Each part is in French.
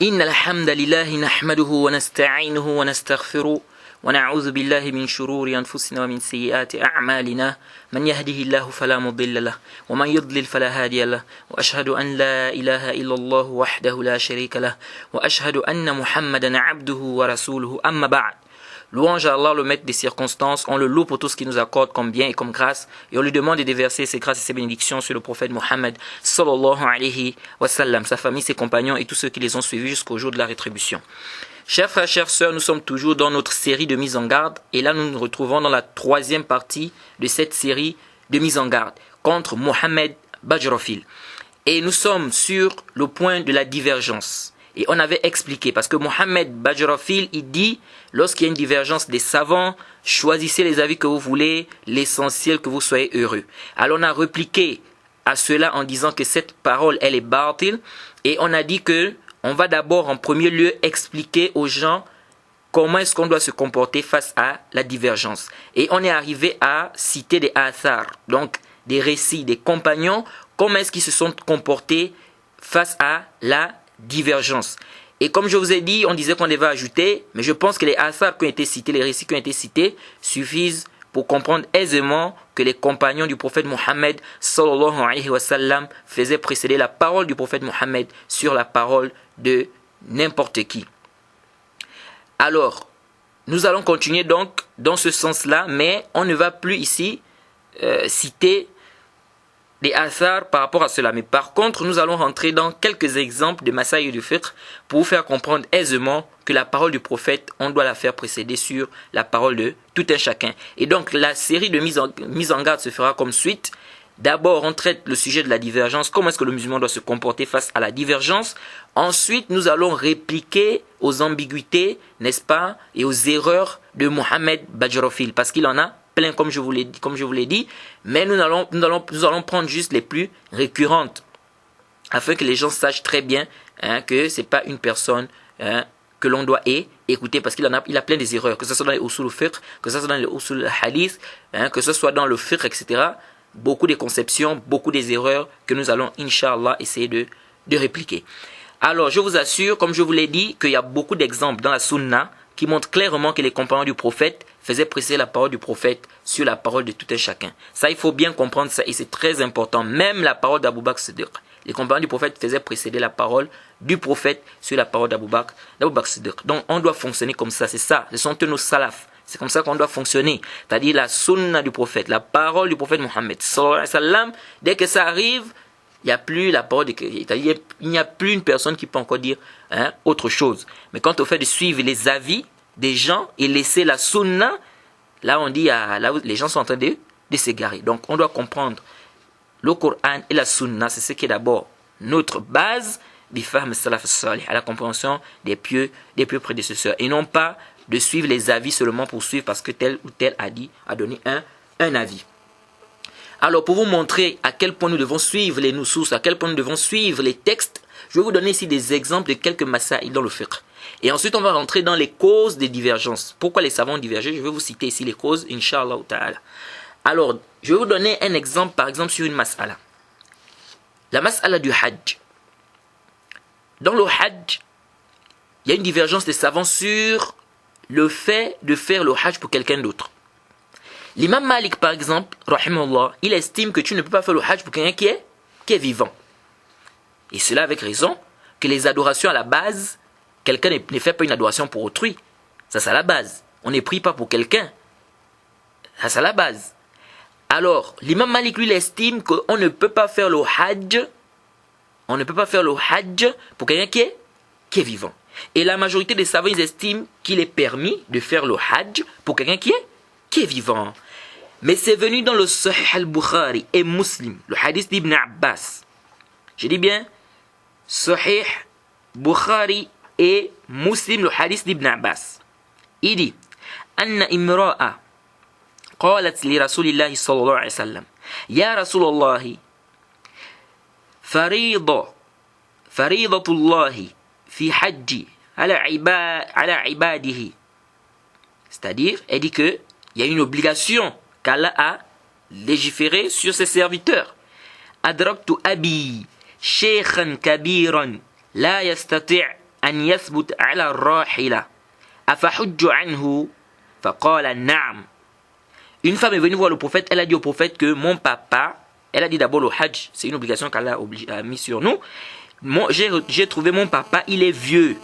إن الحمد لله نحمده ونستعينه ونستغفره ونعوذ بالله من شرور أنفسنا ومن سيئات أعمالنا من يهده الله فلا مضل له ومن يضلل فلا هادي له وأشهد أن لا إله إلا الله وحده لا شريك له وأشهد أن محمدا عبده ورسوله أما بعد. Louange à Allah, le maître des circonstances, on le loue pour tout ce qu'il nous accorde comme bien et comme grâce, et on lui demande de déverser ses grâces et ses bénédictions sur le prophète Mohammed sallallahu alayhi wa sallam, sa famille, ses compagnons et tous ceux qui les ont suivis jusqu'au jour de la rétribution. Chers frères, chères sœurs, nous sommes toujours dans notre série de mise en garde, et là nous nous retrouvons dans la troisième partie de cette série de mise en garde contre Mohammed Bajrofil. Et nous sommes sur le point de la divergence. Et on avait expliqué, parce que Mohammed Bajrofil, il dit, lorsqu'il y a une divergence des savants, choisissez les avis que vous voulez, l'essentiel que vous soyez heureux. Alors on a répliqué à cela en disant que cette parole, elle est batil, et on a dit que on va d'abord en premier lieu expliquer aux gens comment est-ce qu'on doit se comporter face à la divergence. Et on est arrivé à citer des athar, donc des récits des compagnons, comment est-ce qu'ils se sont comportés face à la divergence. Et comme je vous ai dit, on disait qu'on devait ajouter, mais je pense que les athar qui ont été cités, les récits qui ont été cités, suffisent pour comprendre aisément que les compagnons du prophète Mohammed sallallahu alayhi wa sallam faisaient précéder la parole du prophète Mohammed sur la parole de n'importe qui. Alors, nous allons continuer donc dans ce sens-là, mais on ne va plus ici citer des athars par rapport à cela. Mais par contre, nous allons rentrer dans quelques exemples de Masaï du Fiqh pour vous faire comprendre aisément que la parole du prophète, on doit la faire précéder sur la parole de tout un chacun. Et donc, la série de mise en garde se fera comme suite. D'abord, on traite le sujet de la divergence. Comment est-ce que le musulman doit se comporter face à la divergence? Ensuite, nous allons répliquer aux ambiguïtés, n'est-ce pas, et aux erreurs de Mohammed Bajrofil, parce qu'il en a plein, comme je vous l'ai dit, mais nous allons prendre juste les plus récurrentes, afin que les gens sachent très bien que ce n'est pas une personne que l'on doit écouter, parce qu'il a plein des erreurs, que ce soit dans les usul al-fiqh, que ce soit dans les usul al-hadith, que ce soit dans le fiqh, etc. Beaucoup de conceptions, beaucoup des erreurs que nous allons, Inch'Allah, essayer de répliquer. Alors, je vous assure, comme je vous l'ai dit, qu'il y a beaucoup d'exemples dans la sunna qui montrent clairement que les compagnons du prophète faisaient précéder la parole du prophète sur la parole de tout un chacun. Ça, il faut bien comprendre ça, et c'est très important. Même la parole d'Abu Bakr Siddiq. Les compagnons du prophète faisaient précéder la parole du prophète sur la parole d'Abu Bakr Siddiq. Donc, on doit fonctionner comme ça, c'est ça. Ce sont nos salafs. C'est comme ça qu'on doit fonctionner. C'est-à-dire la sunna du prophète, la parole du prophète Mohammed sallallahu alayhi wa sallam. Dès que ça arrive, il n'y a plus la parole, c'est-à-dire il n'y a plus une personne qui peut encore dire autre chose. Mais quand on fait de suivre les avis des gens et laisser la sunna, là on dit, là les gens sont en train de s'égarer. Donc on doit comprendre le Coran et la sunna, c'est ce qui est d'abord notre base, bifahm salaf salih, à la compréhension des pieux prédécesseurs, et non pas de suivre les avis seulement pour suivre parce que tel ou tel a donné un avis. Alors, pour vous montrer à quel point nous devons suivre les nusus, à quel point nous devons suivre les textes, je vais vous donner ici des exemples de quelques masaïl dans le fiqh. Et ensuite, on va rentrer dans les causes des divergences. Pourquoi les savants ont divergé? Je vais vous citer ici les causes, Inch'Allah ta'ala. Alors, je vais vous donner un exemple, par exemple, sur une mas'ala. La mas'ala du hajj. Dans le hajj, il y a une divergence des savants sur le fait de faire le hajj pour quelqu'un d'autre. L'imam Malik, par exemple, rahimahullah, il estime que tu ne peux pas faire le hajj pour quelqu'un qui est vivant. Et cela avec raison, que les adorations à la base, quelqu'un ne fait pas une adoration pour autrui. Ça, c'est à la base. On ne prie pas pour quelqu'un. Ça, c'est à la base. Alors, l'imam Malik, lui, il estime qu'on ne peut pas faire le hajj. On ne peut pas faire le hajj pour quelqu'un qui est vivant. Et la majorité des savants, ils estiment qu'il est permis de faire le hajj pour quelqu'un qui est vivant. Mais c'est venu dans le Sahih al-Bukhari et Muslim, le hadith d'Ibn Abbas. Je dis bien, Sahih, Bukhari et Muslim, le hadith d'Ibn Abbas. Il dit, Anna imra'a qalat li Rasulillahi sallallahu alayhi wa sallam, Ya Rasulallahi, faridatullahi fi hajji ala ibadihi. C'est-à-dire, elle dit que il y a une obligation qu'Allah a légiférée sur ses serviteurs. Adraktu abi shaykhan kabiran la yastati' أن يثبت على الراحلة أفحج عنه فقال نعم. Une femme est venue voir le prophète, elle a dit au prophète que mon papa, elle a dit d'abord le hajj, c'est une obligation qu'Allah a mis sur nous. J'ai trouvé mon papa, il est vieux.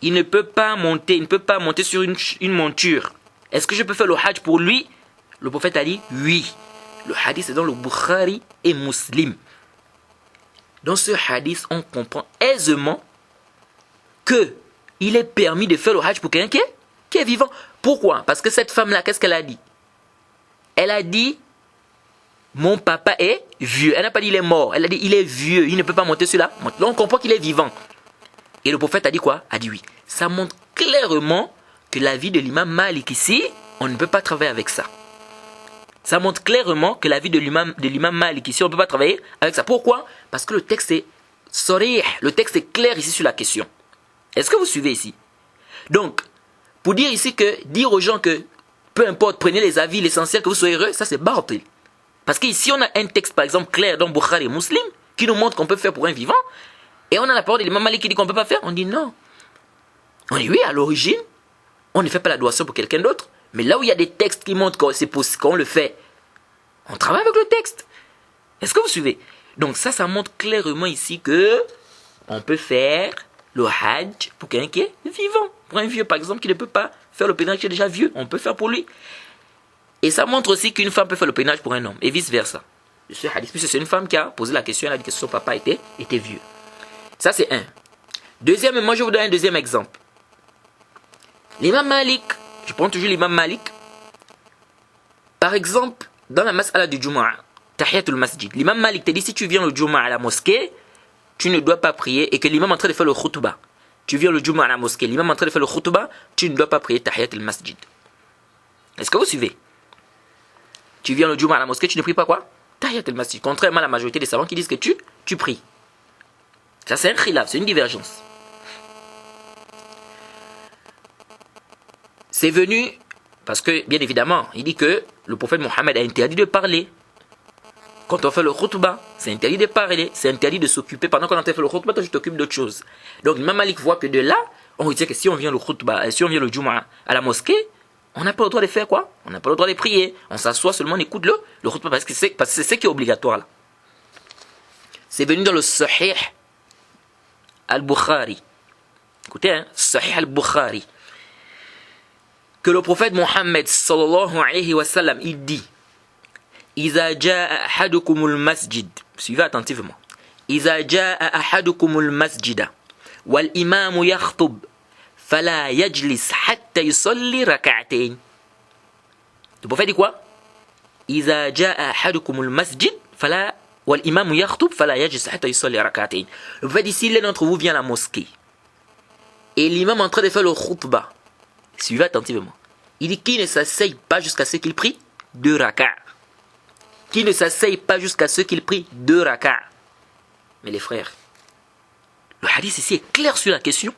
Il ne peut pas monter sur une monture. Est-ce que je peux faire le hajj pour lui? Le prophète a dit oui. Le hadith est dans le Bukhari et Muslim. Dans ce hadith, on comprend aisément que il est permis de faire le hajj pour quelqu'un qui est vivant. Pourquoi? Parce que cette femme-là, qu'est-ce qu'elle a dit? Elle a dit, mon papa est vieux. Elle n'a pas dit il est mort. Elle a dit il est vieux. Il ne peut pas monter sur la monture. Donc on comprend qu'il est vivant. Et le prophète a dit quoi? A dit oui. Ça montre clairement que la vie de l'imam Malik ici, on ne peut pas travailler avec ça. Ça montre clairement que la vie de l'imam Malik ici, on ne peut pas travailler avec ça. Pourquoi? Parce que le texte est sarih, le texte est clair ici sur la question. Est-ce que vous suivez ici? Donc, pour dire ici que, dire aux gens que, peu importe, prenez les avis, l'essentiel que vous soyez heureux, ça c'est batil. Parce qu'ici on a un texte par exemple clair dans Bukhari et Muslim, qui nous montre qu'on peut faire pour un vivant, et on a la parole de l'imam Malik qui dit qu'on ne peut pas faire, on dit non. On dit oui, à l'origine, on ne fait pas la doation pour quelqu'un d'autre, mais là où il y a des textes qui montrent que c'est possible, qu'on le fait, on travaille avec le texte. Est-ce que vous suivez? Donc ça montre clairement ici que on peut faire le hajj pour quelqu'un qui est vivant. Pour un vieux par exemple qui ne peut pas faire le pèlerinage, qui est déjà vieux, on peut faire pour lui. Et ça montre aussi qu'une femme peut faire le pèlerinage pour un homme, et vice versa. Ce hadith, puisque c'est une femme qui a posé la question, elle a dit que son papa était vieux. Ça c'est un. Deuxièmement, je vous donne un deuxième exemple. L'imam Malik, je prends toujours l'imam Malik. Par exemple, dans la mas'ala du Jumu'ah, Tahiyatul Masjid, l'imam Malik te dit si tu viens le Jumu'ah à la mosquée, tu ne dois pas prier, et que l'imam est en train de faire le khutbah. Tu viens le Jumu'ah à la mosquée, l'imam est en train de faire le khutbah, tu ne dois pas prier Tahiyatul Masjid. Est-ce que vous suivez? Tu viens le Jumu'ah à la mosquée, tu ne pries pas quoi? Tahiyatul Masjid. Contrairement à la majorité des savants qui disent que tu pries. Ça c'est un khilaf, c'est une divergence. C'est venu parce que, bien évidemment, il dit que le prophète Mohammed a interdit de parler. Quand on fait le khutbah, c'est interdit de parler, c'est interdit de s'occuper. Pendant qu'on est en train de faire le khutbah, toi tu t'occupes d'autre chose. Donc l'imam Malik voit que de là, on retient que si on vient le khutbah, si on vient le Jumu'ah à la mosquée, on n'a pas le droit de faire quoi? On n'a pas le droit de prier. On s'assoit seulement, on écoute le khutbah parce que c'est ce qui est obligatoire là. C'est venu dans le Sahih al-Bukhari. Écoutez, hein, Sahih al-Bukhari. Que le prophète Mohammed sallallahu alayhi wa sallam, il dit Iza ja'a ahadukumul masjid. Suivez attentivement. Iza ja'a ahadukumul masjida wal imamu yakhtub fala yajlis hatta yusalli rak'atayn. Le prophète dit quoi? Iza ja'a ahadukumul masjid fala wal imamu yakhtub fala yajlis hatta yusalli rak'atayn. Le prophète dit si l'un d'entre vous vient à la mosquée et l'imam est en train de faire le khutbah, suivez attentivement. Il dit qui ne s'asseye pas jusqu'à ce qu'il prie 2 rak'ah. Qui ne s'asseye pas jusqu'à ce qu'il prie 2 rak'ah. Mais les frères, le hadith ici est clair sur la question.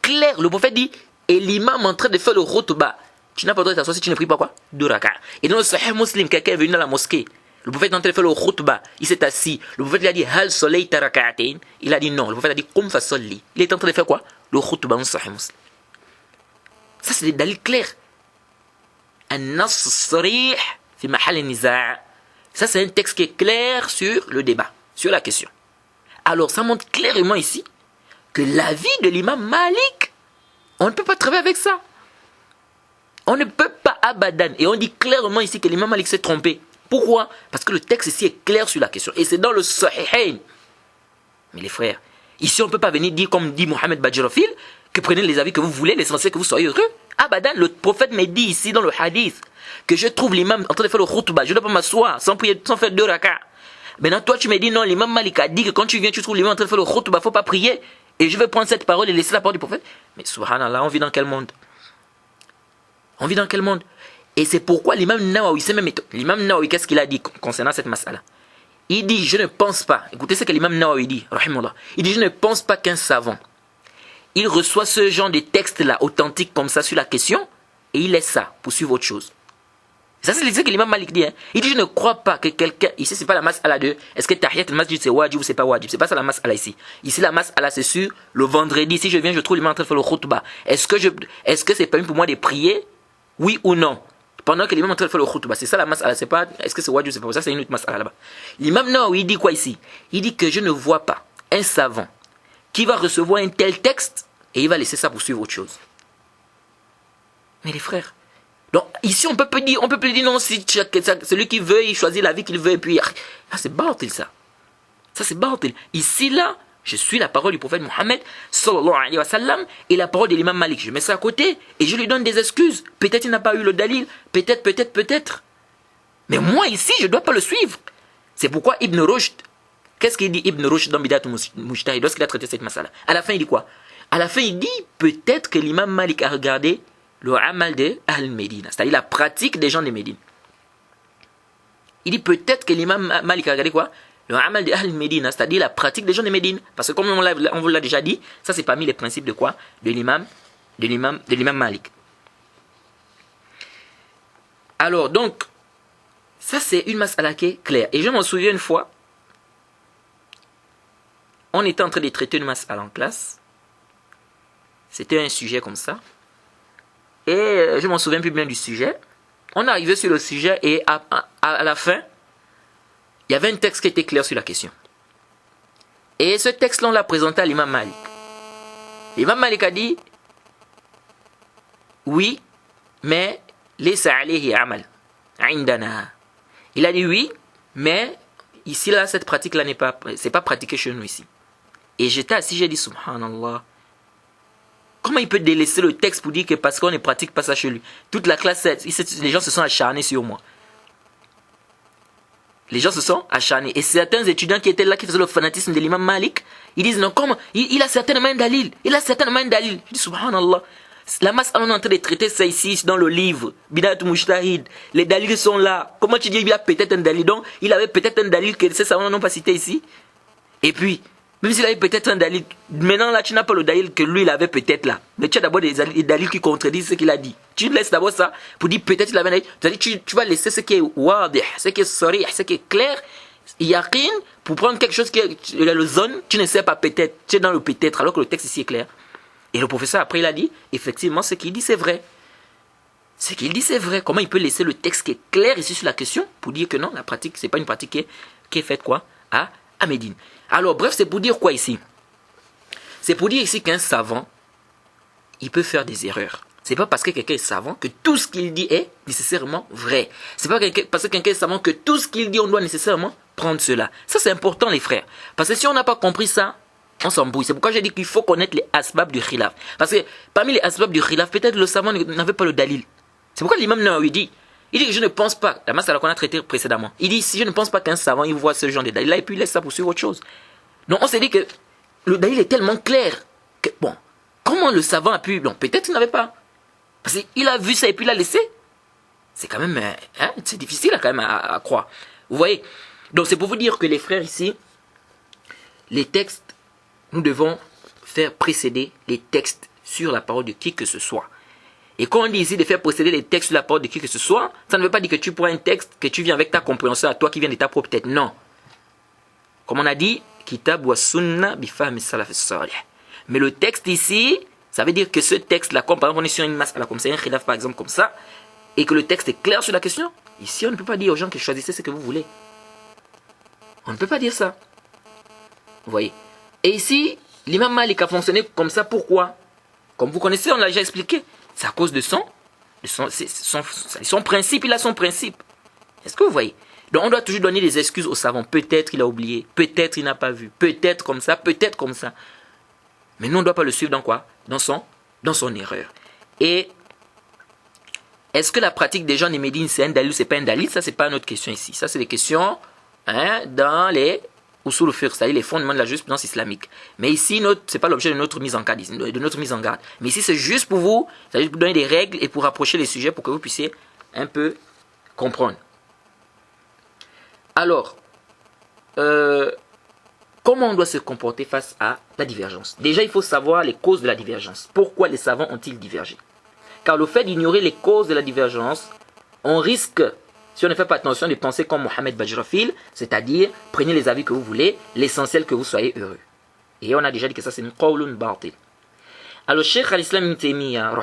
Clair, le prophète dit, et l'imam est en train de faire le khutbah. Tu n'as pas le droit de t'asseoir si tu ne pries pas quoi? 2 rak'ah. Et dans le Sahih Muslim, quelqu'un est venu dans la mosquée. Le prophète est en train de faire le khutbah. Il s'est assis. Le prophète lui a dit, Hal solayta rak'atayn. Il a dit non. Le prophète a dit, Qum fa salli. Il est en train de faire quoi? Le khutbah dans le Sahih Muslim. Ça, c'est des dalils clairs. Un-nas sarih fi mahal niza'. Ça, c'est un texte qui est clair sur le débat, sur la question. Alors, ça montre clairement ici que l'avis de l'imam Malik, on ne peut pas travailler avec ça. On ne peut pas abadan. Et on dit clairement ici que l'imam Malik s'est trompé. Pourquoi? Parce que le texte ici est clair sur la question. Et c'est dans le Sahihain. Mais les frères, ici, on ne peut pas venir dire, comme dit Mohamed Badjirafil, que prenez les avis que vous voulez, l'essentiel que vous soyez heureux. Abadan, le prophète me dit ici dans le hadith que je trouve l'imam en train de faire le khutbah, je ne dois pas m'asseoir sans prier, sans faire 2 rak'ah. Maintenant, toi, tu me dis non, l'imam Malik a dit que quand tu viens, tu trouves l'imam en train de faire le khutbah, il ne faut pas prier. Et je vais prendre cette parole et laisser la parole du prophète. Mais subhanallah, on vit dans quel monde? On vit dans quel monde? Et c'est pourquoi l'imam Nawawi, c'est même méthode. L'imam Nawawi, qu'est-ce qu'il a dit concernant cette mas'ala? Il dit, je ne pense pas, écoutez ce que l'imam Nawawi dit, rahimahullah. Il dit, je ne pense pas qu'un savant, il reçoit ce genre de texte-là, authentique comme ça sur la question, et il laisse ça pour suivre autre chose. Ça, c'est ce que l'imam Malik dit. Hein. Il dit, je ne crois pas que quelqu'un... Ici, c'est pas la mas'ala de... Est-ce que tahiyat al-masjid, c'est wajib ou c'est pas wajib? C'est pas ça la mas'ala ici. Ici, la mas'ala, c'est sur le vendredi. Si je viens, je trouve l'imam en train de faire le khutbah. Est-ce que c'est permis pour moi de prier? Oui ou non? Pendant que l'imam est en train de faire le khutbah. C'est ça la mas'ala. C'est pas... Est-ce que c'est wajib ou c'est pas wajib? Ça, c'est une autre mas'ala là-bas. L'imam, non, il dit quoi ici? Il dit que je ne vois pas un savant qui va recevoir un tel texte et il va laisser ça pour suivre autre chose. Mais les frères... Donc ici on peut plus dire non, si celui qui veut, il choisit la vie qu'il veut et puis c'est batil ça. Ça c'est batil. Ici là, je suis la parole du prophète Mohammed sallallahu alayhi wa sallam et la parole de l'imam Malik. Je mets ça à côté et je lui donne des excuses. Peut-être il n'a pas eu le dalil, peut-être. Mais moi ici, je ne dois pas le suivre. C'est pourquoi Ibn Rushd, qu'est-ce qu'il dit Ibn Rushd dans Bidat al-Mujtahid lorsqu'il a traité cette masala? À la fin il dit quoi? À la fin il dit peut-être que l'imam Malik a regardé le amal de Al-Médine, c'est-à-dire la pratique des gens de Médine. Il dit peut-être que l'imam Malik a regardé quoi? Le amal de Al-Médine, c'est-à-dire la pratique des gens de Médine. Parce que comme on vous l'a déjà dit, ça c'est parmi les principes de quoi? De l'imam Malik. Alors donc, ça c'est une mas'ala qui est claire. Et je m'en souviens une fois, on était en train de traiter une mas'ala en classe. C'était un sujet comme ça. Et je m'en souviens plus bien du sujet. On est arrivé sur le sujet et à la fin, il y avait un texte qui était clair sur la question. Et ce texte-là, on l'a présenté à l'imam Malik. L'imam Malik a dit, oui, mais laysa alayhi amal indana. Il a dit oui, mais ici, là, cette pratique-là c'est pas pratiqué chez nous ici. Et j'étais assis, j'ai dit, subhanallah. Comment il peut délaisser le texte pour dire que parce qu'on ne pratique pas ça chez lui? Toute la classe, les gens se sont acharnés sur moi. Les gens se sont acharnés. Et certains étudiants qui étaient là, qui faisaient le fanatisme de l'imam Malik, ils disent non, comment? Il a certainement un dalil. Je dis subhanallah. La masse, on est en train de traiter ça ici dans le livre. Bidat al-Mujtahid. Les dalils sont là. Comment tu dis il a peut-être un dalil? Donc, il avait peut-être un dalil que ces savants n'ont pas cité ici. Et puis, même s'il avait peut-être un dalil, maintenant là tu n'as pas le dalil que lui il avait peut-être là. Mais tu as d'abord des dalils qui contredisent ce qu'il a dit. Tu laisses d'abord ça pour dire peut-être il avait un dalil. Tu vas laisser ce qui est wadih, ce qui est sarih, ce qui est clair, yaqin, pour prendre quelque chose qui est le zone, tu ne sais pas peut-être, tu es dans le peut-être alors que le texte ici est clair. Et le professeur après il a dit, effectivement ce qu'il dit c'est vrai. Ce qu'il dit c'est vrai. Comment il peut laisser le texte qui est clair ici sur la question pour dire que non, la pratique, c'est pas une pratique qui est faite quoi à Médine. Alors bref, c'est pour dire quoi ici? C'est pour dire ici qu'un savant, il peut faire des erreurs. C'est pas parce que quelqu'un est savant que tout ce qu'il dit est nécessairement vrai. C'est pas parce que quelqu'un est savant que tout ce qu'il dit, on doit nécessairement prendre cela. Ça c'est important les frères. Parce que si on n'a pas compris ça, on s'embrouille. C'est pourquoi j'ai dit qu'il faut connaître les asbab du khilaf. Parce que parmi les asbab du khilaf, peut-être le savant n'avait pas le dalil. C'est pourquoi l'imam Nawawi dit, il dit que je ne pense pas, la masala qu'on a traité précédemment, il dit si je ne pense pas qu'un savant il voit ce genre de dalil là et puis il laisse ça pour suivre autre chose. Donc on s'est dit que le dalil est tellement clair que bon, comment le savant a pu, bon peut-être il n'avait pas, parce qu'il a vu ça et puis il l'a laissé. C'est quand même, c'est difficile quand même à croire. Vous voyez. Donc c'est pour vous dire que les frères ici, les textes, nous devons faire précéder les textes sur la parole de qui que ce soit. Et quand on dit ici de faire précéder les textes sur la parole de qui que ce soit, ça ne veut pas dire que tu prends un texte, que tu viens avec ta compréhension à toi qui vient de ta propre tête. Non. Comme on a dit, Kitab wa Sunna bi fahmi salaf as-salih. Mais le texte ici, ça veut dire que ce texte-là, comme par exemple on est sur une mas'ala comme ça, un khilaf par exemple comme ça, et que le texte est clair sur la question, ici on ne peut pas dire aux gens que choisissez ce que vous voulez. On ne peut pas dire ça. Vous voyez. Et ici, l'imam Malik a fonctionné comme ça, pourquoi? Comme vous connaissez, on l'a déjà expliqué. C'est à cause de son principe, il a son principe. Est-ce que vous voyez? Donc on doit toujours donner des excuses aux savants. Peut-être il a oublié, peut-être il n'a pas vu, peut-être comme ça, peut-être comme ça. Mais nous on ne doit pas le suivre dans quoi? Dans son erreur. Et est-ce que la pratique des gens de Médine c'est un dalil ou c'est pas un dalil? Ça c'est pas une autre question ici. Ça c'est des questions dans les usul al-fiqh, c'est-à-dire les fondements de la jurisprudence islamique. Mais ici, ce n'est pas l'objet de notre mise en garde. Mais ici, c'est juste pour vous, c'est-à-dire pour donner des règles et pour rapprocher les sujets pour que vous puissiez un peu comprendre. Alors, comment on doit se comporter face à la divergence? Déjà, il faut savoir les causes de la divergence. Pourquoi les savants ont-ils divergé? Car le fait d'ignorer les causes de la divergence on risque, si on ne fait pas attention, de penser comme Mohamed Bajrafil, c'est-à-dire, prenez les avis que vous voulez, l'essentiel que vous soyez heureux. Et on a déjà dit que ça c'est une qawlun batil. Alors, Cheikh al-Islam ibn Taymiyyah,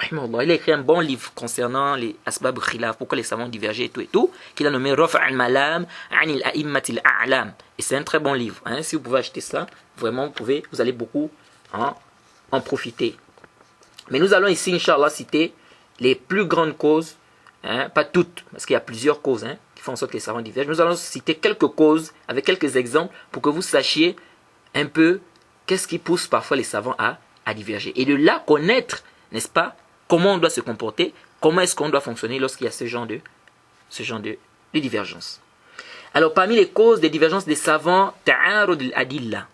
il a écrit un bon livre concernant les asbab khilaf, pourquoi les savants divergeaient et tout, qu'il a nommé Raf' al-Malam anil a'immatil a'lam. Et c'est un très bon livre. Hein. Si vous pouvez acheter ça, vraiment, vous allez beaucoup en profiter. Mais nous allons ici, Inch'Allah, citer les plus grandes causes, pas toutes, parce qu'il y a plusieurs causes qui font en sorte que les savants divergent. Nous allons citer quelques causes, avec quelques exemples, pour que vous sachiez un peu qu'est-ce qui pousse parfois les savants à diverger. Et de là connaître, n'est-ce pas, comment on doit se comporter, comment est-ce qu'on doit fonctionner lorsqu'il y a ce genre de divergence. Alors parmi les causes des divergences des savants, ta'arud al-adilla,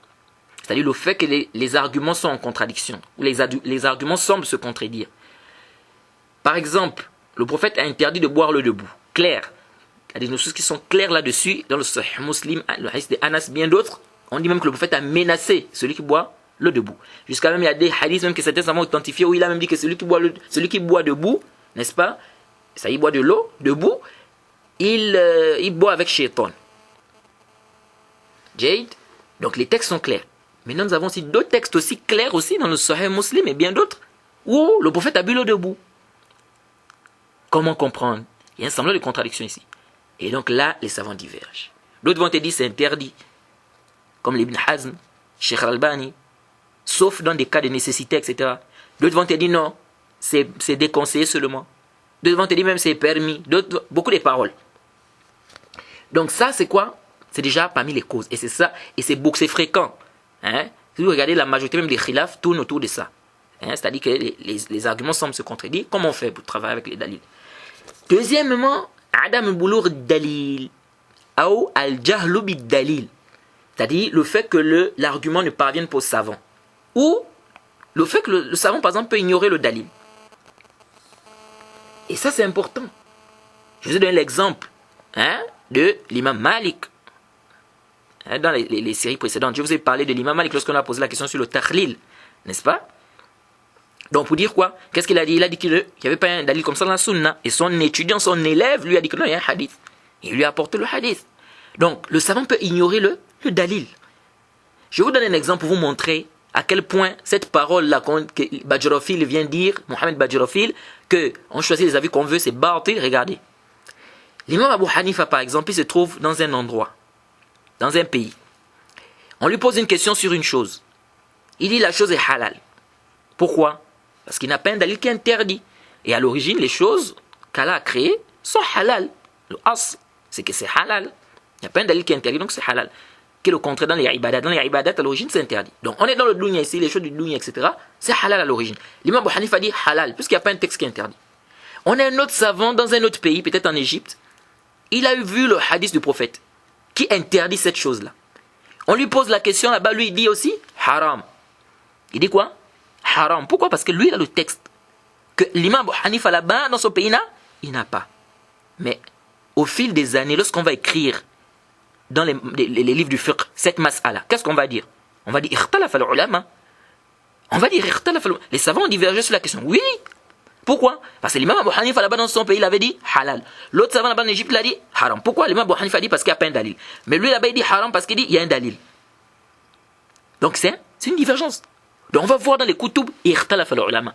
c'est-à-dire le fait que les arguments sont en contradiction, ou les arguments semblent se contredire. Par exemple, le prophète a interdit de boire l'eau debout, clair. Il y a des choses qui sont claires là-dessus, dans le Sahih Muslim, le hadith de Anas, bien d'autres. On dit même que le prophète a menacé celui qui boit l'eau debout. Jusqu'à même, il y a des hadiths même que certains savants authentifiés où il a même dit que celui qui boit debout, n'est-ce pas, ça il boit de l'eau debout, il boit avec shaitan. Jade. Donc les textes sont clairs. Maintenant nous avons aussi d'autres textes aussi clairs aussi dans le Sahih Muslim et bien d'autres où le prophète a bu l'eau debout. Comment comprendre? Il y a un semblant de contradiction ici. Et donc là, les savants divergent. D'autres vont te dire c'est interdit, comme l'Ibn Hazm, Sheikh Al-Albani, sauf dans des cas de nécessité, etc. D'autres vont te dire non, c'est déconseillé seulement. D'autres vont te dire même c'est permis. D'autres, beaucoup de paroles. Donc ça, c'est quoi? C'est déjà parmi les causes. Et c'est ça, et c'est fréquent. Si vous regardez, la majorité même des khilaf tourne autour de ça. C'est-à-dire que les arguments semblent se contredire. Comment on fait pour travailler avec les dalils? Deuxièmement, adam boulour dalil ou al-jahlu bid dalil. C'est-à-dire le fait que l'argument ne parvienne pas au savant. Ou le fait que le savant, par exemple, peut ignorer le dalil. Et ça, c'est important. Je vous ai donné l'exemple de l'imam Malik. Dans les séries précédentes, je vous ai parlé de l'imam Malik lorsqu'on a posé la question sur le takhlil. N'est-ce pas? Donc, pour dire quoi? Qu'est-ce qu'il a dit? Il a dit qu'il n'y avait pas un dalil comme ça dans la sunna. Et son étudiant, son élève, lui a dit que non, il y a un hadith. Il lui a apporté le hadith. Donc, le savant peut ignorer le dalil. Je vais vous donner un exemple pour vous montrer à quel point cette parole-là que Bajrafil vient dire, Mohamed Bajrafil, qu'on choisit les avis qu'on veut, c'est batil. Regardez. L'imam Abu Hanifa, par exemple, il se trouve dans un endroit, dans un pays. On lui pose une question sur une chose. Il dit la chose est halal. Pourquoi? Parce qu'il n'a pas un dalil qui est interdit. Et à l'origine, les choses qu'Allah a créées sont halal. Le as, c'est que c'est halal. Il n'y a pas un dalil qui est interdit, donc c'est halal. Qui est le contraire dans les ibadat. Dans les ibadat, à l'origine, c'est interdit. Donc on est dans le dunya ici, les choses du dunya, etc. C'est halal à l'origine. L'imam Abu Hanifa dit halal, puisqu'il n'y a pas un texte qui est interdit. On a un autre savant dans un autre pays, peut-être en Égypte. Il a vu le hadith du prophète qui interdit cette chose-là. On lui pose la question là-bas, lui il dit aussi haram. Il dit quoi? Haram. Pourquoi? Parce que lui il a le texte que l'imam Abu Hanifa là-bas dans son pays là, il n'a pas. Mais au fil des années, lorsqu'on va écrire dans les livres du fiqh cette mas'ala, qu'est-ce qu'on va dire? On va dire ikhtalaf al-ulama. On va dire ikhtalaf al-ulama. Les savants ont divergé sur la question. Oui. Pourquoi? Parce que l'imam Abu Hanifa là-bas dans son pays, il avait dit halal. L'autre savant là-bas en Égypte, il a dit haram. Pourquoi? L'imam Abu Hanifa a dit parce qu'il n'y a pas un dalil. Mais lui là-bas, il dit haram parce qu'il dit il y a un dalil. Donc c'est une divergence. Donc on va voir dans les kutub, ikhtalaf al-ulama.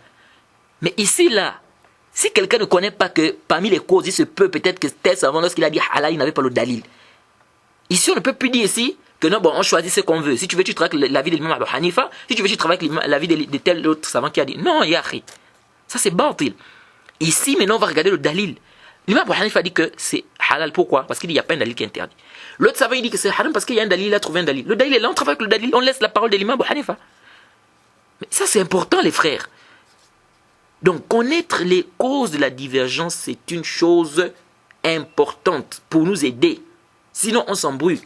Mais ici là, si quelqu'un ne connaît pas que parmi les causes, il se peut peut-être que tel savant, lorsqu'il a dit halal, il n'avait pas le dalil. Ici, on ne peut plus dire ici que non, bon, on choisit ce qu'on veut. Si tu veux, tu travailles avec l'avis de l'imam Abu Hanifa. Si tu veux, tu travailles avec l'avis de tel autre savant qui a dit non, yahi. Ça, c'est batil. Ici, maintenant, on va regarder le dalil. L'imam Abu Hanifa dit que c'est halal. Pourquoi? Parce qu'il dit qu'il n'y a pas un dalil qui est interdit. L'autre savant, il dit que c'est haram parce qu'il y a un dalil, il a trouvé un dalil. Le dalil est là, on travaille avec le dalil, on laisse la parole de l'imam Abu Hanifa. Mais ça, c'est important, les frères. Donc, connaître les causes de la divergence, c'est une chose importante pour nous aider. Sinon, on s'embrouille.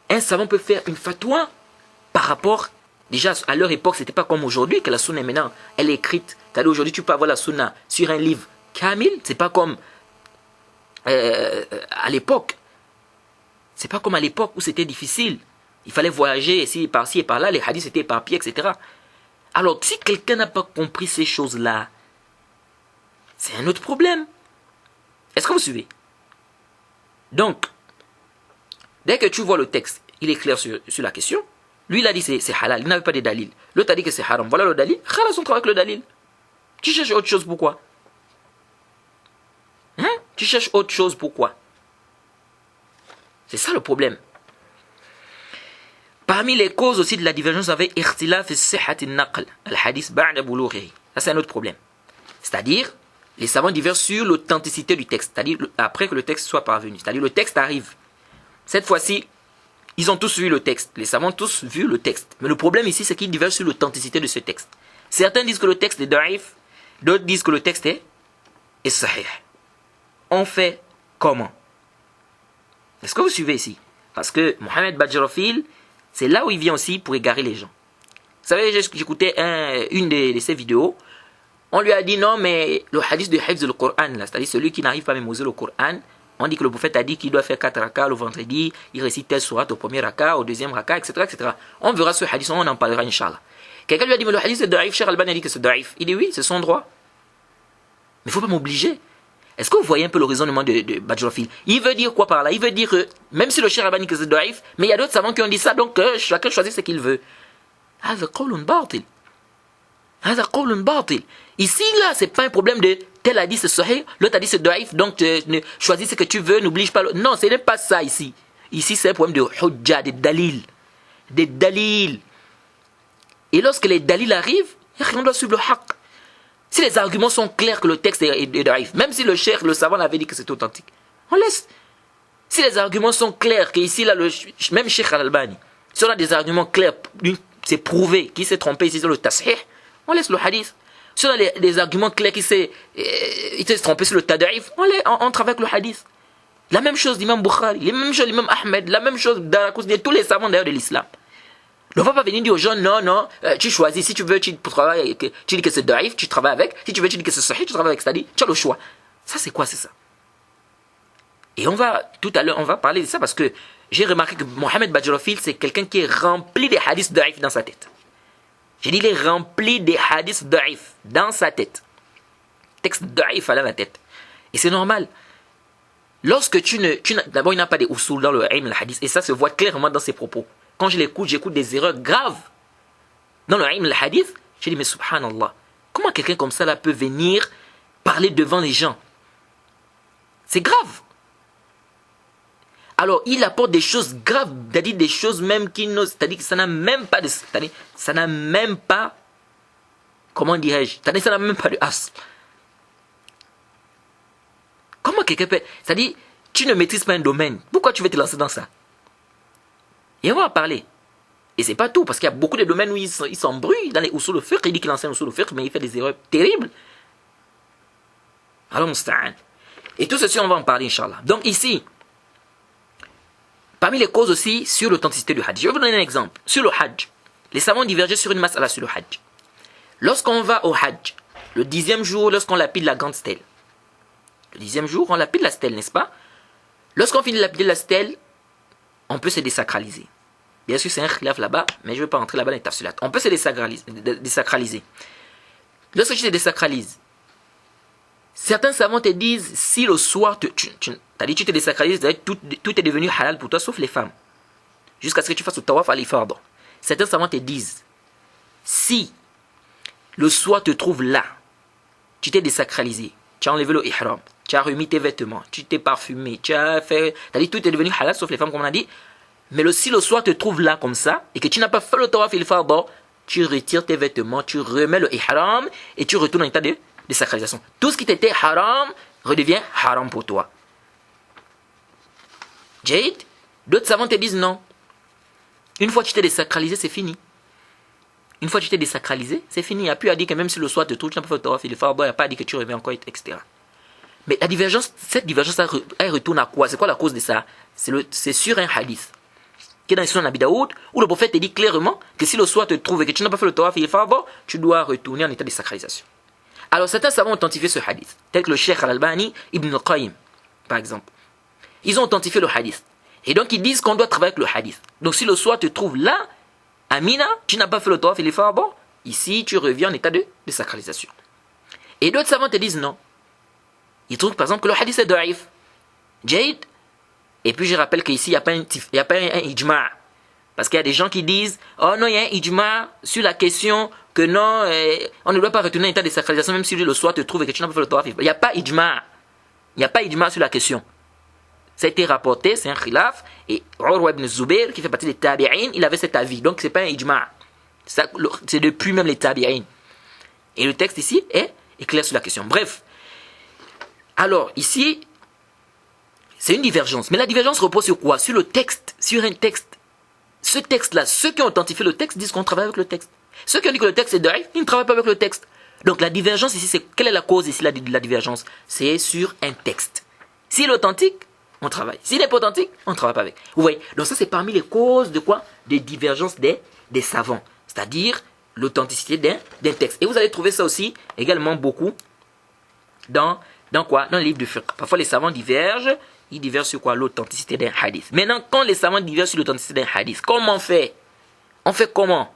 Un savant peut faire une fatwa par rapport, déjà à leur époque, c'était pas comme aujourd'hui, que la sunna maintenant, elle est écrite. C'est-à-dire aujourd'hui, tu peux avoir la sunna sur un livre kamil, c'est pas comme à l'époque. C'est pas comme à l'époque où c'était difficile. Il fallait voyager ici, par-ci et par-là, les hadiths étaient éparpillés, etc. Alors, si quelqu'un n'a pas compris ces choses-là, c'est un autre problème. Est-ce que vous suivez? Donc, dès que tu vois le texte, il est clair sur la question. Lui, il a dit c'est halal, il n'avait pas de dalil. L'autre a dit que c'est haram. Voilà le dalil. Khalas, on travaille avec le dalil. Tu cherches autre chose, pourquoi? Hein? Tu cherches autre chose, pourquoi? C'est ça le problème. Parmi les causes aussi de la divergence avec ikhtilaf as-sihhat an-naql, al-hadith ba'da bulughihi. Ça, c'est un autre problème. C'est-à-dire, les savants divergent sur l'authenticité du texte, c'est-à-dire après que le texte soit parvenu. C'est-à-dire, le texte arrive. Cette fois-ci, ils ont tous vu le texte. Les savants ont tous vu le texte. Mais le problème ici, c'est qu'ils divergent sur l'authenticité de ce texte. Certains disent que le texte est da'if, d'autres disent que le texte est sahih. On fait comment? Est-ce que vous suivez ici? Parce que Mohamed Badjarofil, c'est là où il vient aussi pour égarer les gens. Vous savez, j'écoutais une de ses vidéos. On lui a dit non, mais le hadith de Hifz al-Qur'an, c'est-à-dire celui qui n'arrive pas à mémoriser le Coran, on dit que le prophète a dit qu'il doit faire 4 rakas le vendredi, il récite tel surat au premier raka, au deuxième raka, etc., etc. On verra ce hadith, on en parlera, Inch'Allah. Quelqu'un lui a dit, mais le hadith c'est da'if, Cheikh Al-Albani a dit que c'est da'if. Il dit oui, c'est son droit. Mais il ne faut pas m'obliger. Est-ce que vous voyez un peu le raisonnement de Badjarofil? Il veut dire quoi par là? Il veut dire que, même si le Cheikh Al-Albani dit que c'est da'if, mais il y a d'autres savants qui ont dit ça, donc chacun choisit ce qu'il veut. هذا قول باطل. هذا قول باطل. Ici, là, c'est pas un problème de tel a dit c'est sahih, l'autre a dit c'est da'if, donc choisis ce que tu veux, n'oblige pas l'autre. Non, ce n'est pas ça ici. Ici, c'est un problème de hujja, des dalil. Des dalil. Et lorsque les dalil arrivent, on doit suivre le haqq. Si les arguments sont clairs que le texte est da'if, même si le cheikh, le savant avait dit que c'est authentique, on laisse. Si les arguments sont clairs, que ici, là, même Cheikh Al-Albani, si on a des arguments clairs, c'est prouvé qu'il s'est trompé ici sur le tasih, on laisse le hadith. Si on a des arguments clairs qu'il s'est trompé sur le tada'if, on travaille avec le hadith. La même chose d'Imam Bukhari, la même chose d'Imam Ahmed, la même chose d'Arakousni, tous les savants d'ailleurs de l'islam. On ne va pas venir dire aux gens, non, tu choisis, si tu veux, tu travailles, tu dis que c'est da'if, tu travailles avec, si tu veux, tu dis que c'est sahih, tu travailles avec, c'est-à-dire, tu as le choix. Ça, c'est quoi, c'est ça? Et tout à l'heure, on va parler de ça parce que j'ai remarqué que Mohamed Badjarofil, c'est quelqu'un qui est rempli des hadiths da'if dans sa tête. J'ai dit, il est rempli des hadiths da'if dans sa tête. Texte da'if à la tête. Et c'est normal. Lorsque d'abord, il n'a pas des usul dans le ilm al-hadith, et ça se voit clairement dans ses propos. Quand je l'écoute, j'écoute des erreurs graves dans le ilm al-hadith. J'ai dit, mais subhanallah, comment quelqu'un comme ça là peut venir parler devant les gens? C'est grave. Alors, il apporte des choses graves, c'est-à-dire des choses même c'est-à-dire que ça n'a même pas de, c'est-à-dire, ça n'a même pas, comment dirais-je, c'est-à-dire ça n'a même pas de as. Comment quelqu'un peut, c'est-à-dire, tu ne maîtrises pas un domaine, pourquoi tu veux te lancer dans ça? Et on va en parler. Et c'est pas tout, parce qu'il y a beaucoup de domaines où il s'embrouille dans les usul al-fiqh, il dit qu'il enseigne usul al-fiqh, mais il fait des erreurs terribles. Alors, musta'an. Et tout ceci, on va en parler, Inch'Allah. Donc ici, parmi les causes aussi sur l'authenticité du hajj. Je vais vous donner un exemple. Sur le hajj, les savants divergent sur une mas'ala sur le hajj. Lorsqu'on va au hajj, le 10e jour, lorsqu'on lapide la grande stèle. Le 10e jour, on lapide la stèle, n'est-ce pas? Lorsqu'on finit de lapider la stèle, on peut se désacraliser. Bien sûr, c'est un khilaf là-bas, mais je ne vais pas rentrer là-bas dans les tafsilat. On peut se désacraliser. Lorsque tu te désacralises, certains savants te disent, si le soir, tu te désacralises, tout est devenu halal pour toi, sauf les femmes. Jusqu'à ce que tu fasses le tawaf à l'ifard. Certains savants te disent, si le soir te trouve là, tu t'es désacralisé, tu as enlevé le ihram, tu as remis tes vêtements, tu t'es parfumé, tu as fait... C'est-à-dire tout est devenu halal, sauf les femmes, comme on a dit. Mais si le soir te trouve là, comme ça, et que tu n'as pas fait le tawaf à l'ifard, tu retires tes vêtements, tu remets le ihram, et tu retournes en état de désacralisation. Tout ce qui t'était haram redevient haram pour toi. Jade, d'autres savants te disent non. Une fois que tu t'es désacralisé, c'est fini. Une fois que tu t'es désacralisé, c'est fini. Il n'y a plus à dire que même si le soir te trouve, tu n'as pas fait le tawaf, il n'y a pas à dire que tu reviens encore, etc. Mais la divergence, cette divergence, elle retourne à quoi? C'est quoi la cause de ça? C'est sur un hadith qui est dans le Sunan Abi Daoud, où le prophète te dit clairement que si le soir te trouve et que tu n'as pas fait le tawaf, tu dois retourner en état de désacralisation. Alors certains savants ont authentifié ce hadith, tel que le Cheikh Al-Albani, Ibn al-Qayyim, par exemple. Ils ont authentifié le hadith. Et donc ils disent qu'on doit travailler avec le hadith. Donc si le soir te trouve là, à Mina, tu n'as pas fait le tawaf et l'ifar, ici tu reviens en état de désacralisation. Et d'autres savants te disent non. Ils trouvent par exemple que le hadith est da'if. Jade. Et puis je rappelle qu'ici, il n'y a pas un ijma'. Parce qu'il y a des gens qui disent, oh non, il y a un ijma' sur la question que non, on ne doit pas retourner à l'état de sacralisation même si le soir te trouve et que tu n'as pas fait le tawaf. Il n'y a pas ijma'. Il n'y a pas ijma' sur la question. Ça a été rapporté, c'est un khilaf. Et Urwa ibn Zubayr, qui fait partie des tabi'in, il avait cet avis. Donc ce n'est pas un ijma'. C'est depuis même les tabi'in. Et le texte ici est clair sur la question. Bref. Alors, ici, c'est une divergence. Mais la divergence repose sur quoi? Sur le texte. Sur un texte. Ce texte-là, ceux qui ont authentifié le texte disent qu'on travaille avec le texte. Ceux qui ont dit que le texte est da'if, ils ne travaillent pas avec le texte. Donc la divergence ici, c'est quelle est la cause ici de la divergence? C'est sur un texte. S'il est authentique, on travaille. S'il n'est pas authentique, on ne travaille pas avec. Vous voyez? Donc ça, c'est parmi les causes de quoi? Des divergences des savants. C'est-à-dire l'authenticité d'un texte. Et vous allez trouver ça aussi également beaucoup dans quoi? Dans le livre de fiqh. Parfois les savants divergent. Ils divergent sur quoi? L'authenticité d'un hadith. Maintenant, quand les savants divergent sur l'authenticité d'un hadith, comment on fait? On fait comment?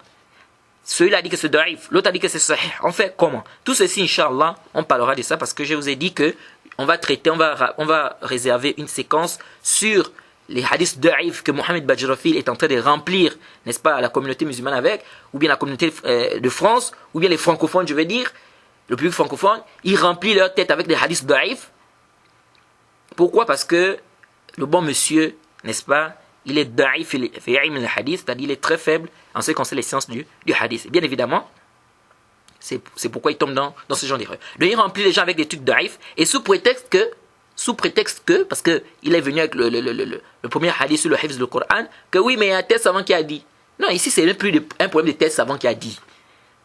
Celui-là a dit que c'est da'if, l'autre a dit que c'est sahih. On fait comment? Tout ceci, Inch'Allah, on parlera de ça parce que je vous ai dit que on va réserver une séquence sur les hadiths da'if que Mohamed Bajrafil est en train de remplir, n'est-ce pas, la communauté musulmane avec, ou bien la communauté de France, ou bien les francophones, je vais dire, le public francophone, ils remplissent leur tête avec des hadiths da'if. Pourquoi? Parce que le bon monsieur, n'est-ce pas, il est da'if fi ilm al-hadith, c'est-à-dire il est très faible en ce qui concerne les sciences du hadith. Et bien évidemment, c'est pourquoi il tombe dans ce genre d'erreur. Donc il remplit les gens avec des trucs da'if, et sous prétexte que, parce qu'il est venu avec le premier hadith sur le hifz du Coran, que oui, mais il y a un tel savant qui a dit. Non, ici, ce n'est plus un problème de tel savant qui a dit.